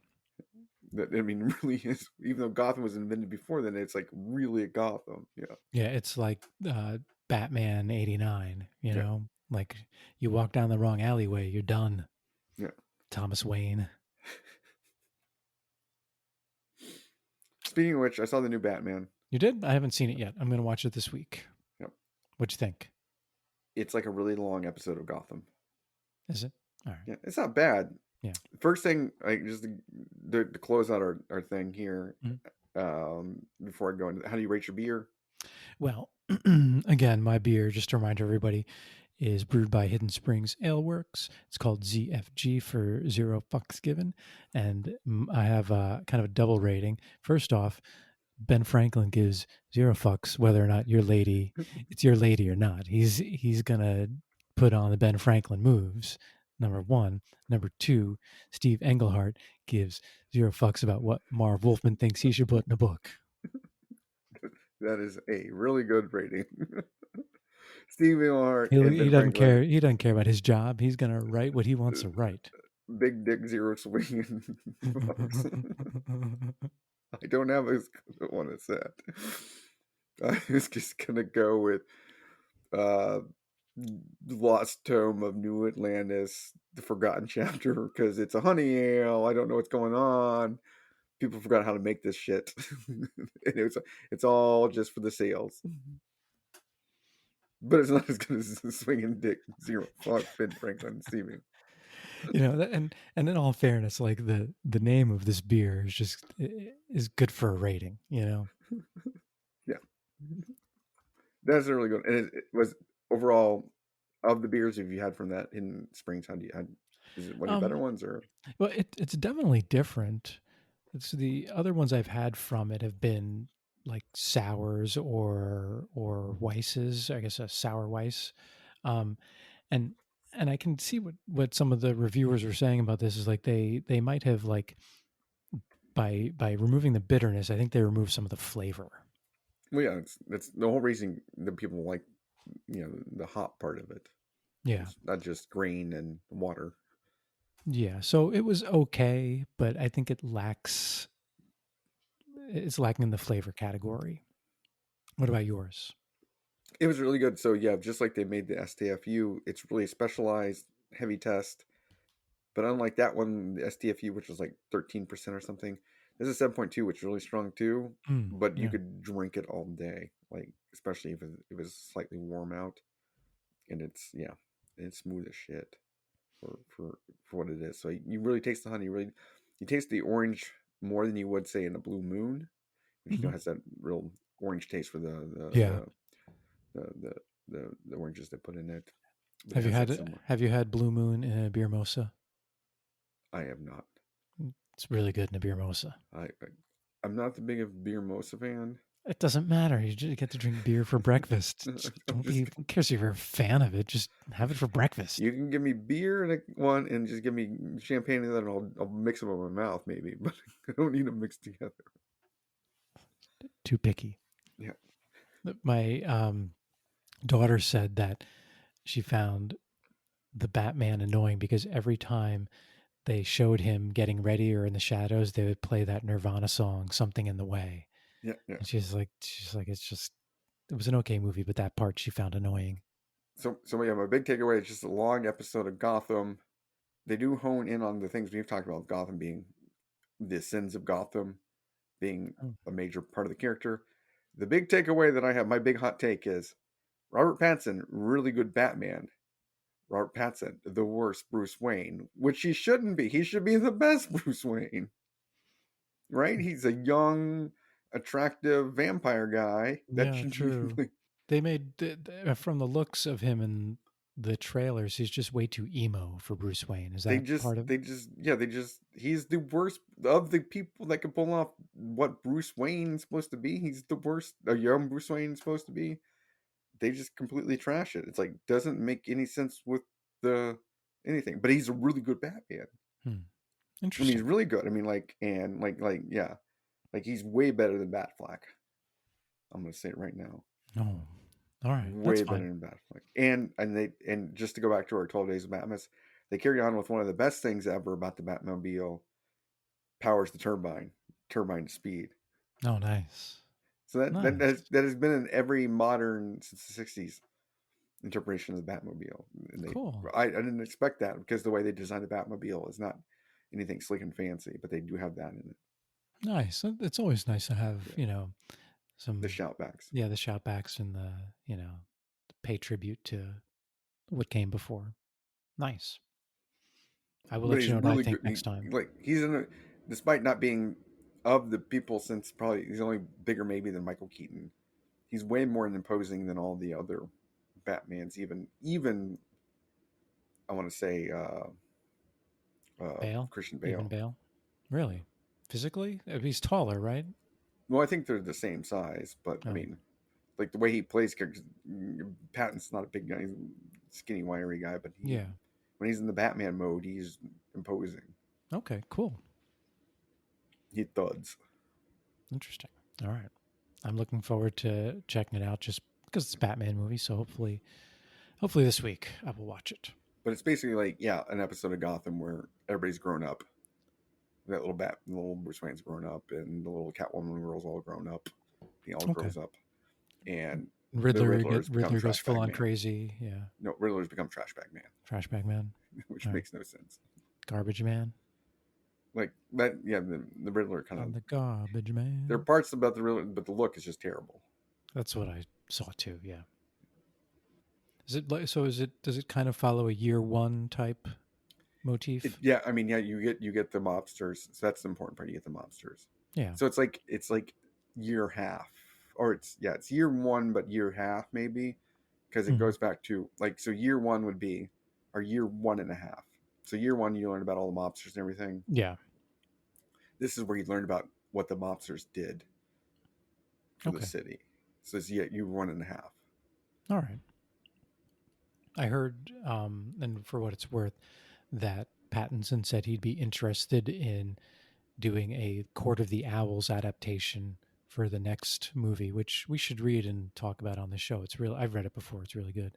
I mean, really is. Even though Gotham was invented before then, it's like really a Gotham. Yeah, Yeah, it's like Batman 89, yeah, like you walk down the wrong alleyway, you're done. yeah. Thomas Wayne. Speaking of which, I saw the new Batman. You did? I haven't seen it yet. I'm going to watch it this week. Yep. What'd you think? It's like a really long episode of Gotham. Is it? All right. Yeah, it's not bad. Yeah. First thing, like, just to close out our thing here, before I go into, how do you rate your beer? Well, again, my beer, just to remind everybody, is brewed by Hidden Springs Ale Works. It's called ZFG for Zero Fucks Given. And I have a kind of a double rating. First off, Ben Franklin gives zero fucks whether or not it's your lady or not. He's gonna put on the Ben Franklin moves. Number one. Number two, Steve Englehart gives zero fucks about what Marv Wolfman thinks he should put in a book. That is a really good rating. Steve Englehart and He Ben doesn't Franklin, care. He doesn't care about his job. He's gonna write what he wants to write. big dick zero swinging. I don't have as good one as that. I was just gonna go with uh Lost Tome of New Atlantis, the Forgotten Chapter, because it's a honey ale. I don't know what's going on. People forgot how to make this shit. And it's all just for the sales. But it's not as good as Swinging Dick Zero Fuck Ben Franklin and Stevie. And in all fairness, like the name of this beer is good for a rating. Yeah, that's really good. And it was overall, of the beers have you had from that in Springs? Is it one of your better ones, or? Well, it's definitely different. It's the other ones I've had from it have been like sours or Weisses, I guess a sour Weiss. Um, and and I can see what some of the reviewers are saying about this is like they might have like by removing the bitterness, I think they remove some of the flavor. Well, yeah, that's the whole reason that people like the hop part of it. Yeah. It's not just grain and water. Yeah. So it was okay, but I think it's lacking in the flavor category. What about yours? It was really good. So yeah, just like they made the STFU, it's really a specialized heavy test. But unlike that one, the STFU, which was like 13% or something, this is 7.2, which is really strong too. Mm, But you yeah. could drink it all day, like especially if it was slightly warm out, and it's smooth as shit for what it is. So you really taste the honey. You taste the orange more than you would say in a Blue Moon, which Hmm. has that real orange taste for Yeah. the the, the oranges they put in it. But it Have you has that had similar. have you had Blue Moon in a beer mosa? I have not. It's really good in a beer mosa. I I'm not the big of beer Mosa fan. It doesn't matter. You just get to drink beer for breakfast. I'm Don't just be. Who cares if you're a fan of it? Just have it for breakfast. you can give me beer and one, and just give me champagne and then I'll mix them in my mouth maybe, but I don't need them mixed together. Too picky. Yeah, My daughter said that she found the Batman annoying because every time they showed him getting ready or in the shadows, they would play that Nirvana song, "Something in the Way." yeah, yeah. And she's like, it was an okay movie, but that part she found annoying. So yeah, my big takeaway is just a long episode of Gotham. They do hone in on the things we've talked about, Gotham being the sins of Gotham, being Mm. a major part of the character. The big takeaway that I have, my big hot take is Robert Pattinson, really good Batman. Robert Pattinson, the worst Bruce Wayne, which he shouldn't be. He should be the best Bruce Wayne, right? He's a young, attractive vampire guy that Yeah, should be. true. They made from the looks of him in the trailers, he's just way too emo for Bruce Wayne. Is that part of? He's the worst of the people that can pull off what Bruce Wayne's supposed to be. He's the worst. A young Bruce Wayne's supposed to be. They just completely trash it. It's like doesn't make any sense with the anything. But he's a really good Batman. Hmm. I mean, he's Interesting. really good. I mean, yeah, like he's way better than Batfleck. I'm gonna say it right now. Oh, all right, that's Way better fine. than Batfleck. And just to go back to our 12 Days of Batmas, they carry on with one of the best things ever about the Batmobile. Powers the turbine speed. Oh, nice, So nice, that has been in every modern since the '60s interpretation of the Batmobile. And cool, I didn't expect that because the way they designed the Batmobile is not anything slick and fancy, but they do have that in it. nice. It's always nice to have Yeah, the some shoutbacks. the shoutbacks and the pay tribute to what came before. Nice. I will But let you he's know what I really think good. next time. Like he's in a, despite not being of the people since probably he's only bigger maybe than Michael Keaton. He's way more imposing than all the other Batmans. Even I want to say Bale, Christian even Bale. Bale. Really, physically, he's taller, right? Well, I think they're the same size, but I Oh, mean, like the way he plays characters, Patton's not a big guy, he's a skinny, wiry guy, but he yeah. when he's in the Batman mode, he's imposing. Okay, cool, He thuds. interesting. All right, I'm looking forward to checking it out just because it's a Batman movie. So hopefully this week I will watch it. But it's basically like an episode of Gotham where everybody's grown up. That little Bruce Wayne's grown up, and the little Catwoman girl's all grown up. He all Okay. grows up, and the Riddler Riddler's become Riddler goes trash full bag on man. crazy. Yeah, No, Riddler's become trash bag man, trash bag man. which All right, makes no sense. garbage man. Like that, yeah. The Riddler kind of I'm the garbage there are man. parts about the Riddler, but the look is just terrible. That's what I saw too. Yeah. Is it like so? Is it does it kind of follow a year one type motif? Yeah, I mean, yeah, you get the mobsters. So that's the important part. You get the mobsters. Yeah. So it's like year half, or it's year one, but year half maybe, because it Hmm. goes back to like so year one would be, or year one and a half. So year one you learn about all the mobsters and everything. Yeah. This is where you learn about what the mobsters did for the Okay. city. It says you 1.5. All right. I heard, and for what it's worth, that Pattinson said he'd be interested in doing a Court of the Owls adaptation for the next movie, which we should read and talk about on the show. It's real. I've read it before. It's really good.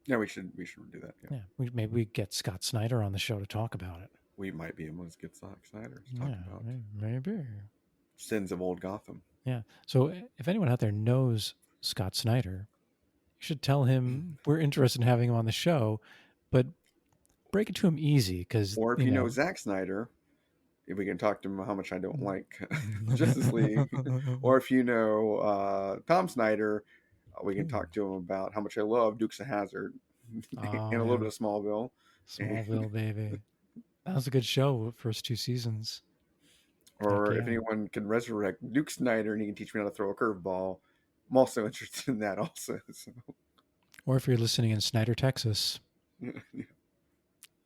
Yeah, we should do that. Yeah, Maybe we get Scott Snyder on the show to talk about it. we might be able to get Zack Snyder to talk about maybe sins of old Gotham. Yeah. So if anyone out there knows Scott Snyder, you should tell him we're interested in having him on the show, but break it to him easy, because Or if you know Zack Snyder, if we can talk to him how much I don't like Justice League, or if you know Tom Snyder, we can talk to him about how much I love Dukes of Hazzard and a little bit of Smallville. Smallville, baby. That was a good show, first 2 seasons. Or if anyone can resurrect Duke Snyder and he can teach me how to throw a curveball, I'm also interested in that also. So. Or if you're listening in Snyder, Texas,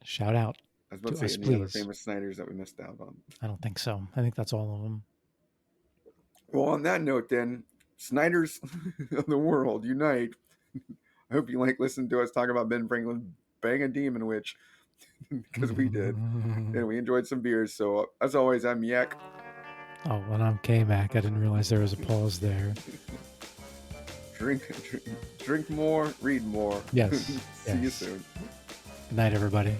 shout out. I was about to say us, any please. other famous Snyders that we missed out on. I don't think so. I think that's all of them. Well, on that note, then, Snyders of the world, unite. I hope you like listening to us talk about Ben Franklin bang a demon witch, because we did. And we enjoyed some beers. So, as always, I'm Yek. Oh, and I'm KMac. I didn't realize there was a pause there. Drink more, read more. Yes. See you soon. Good night, everybody.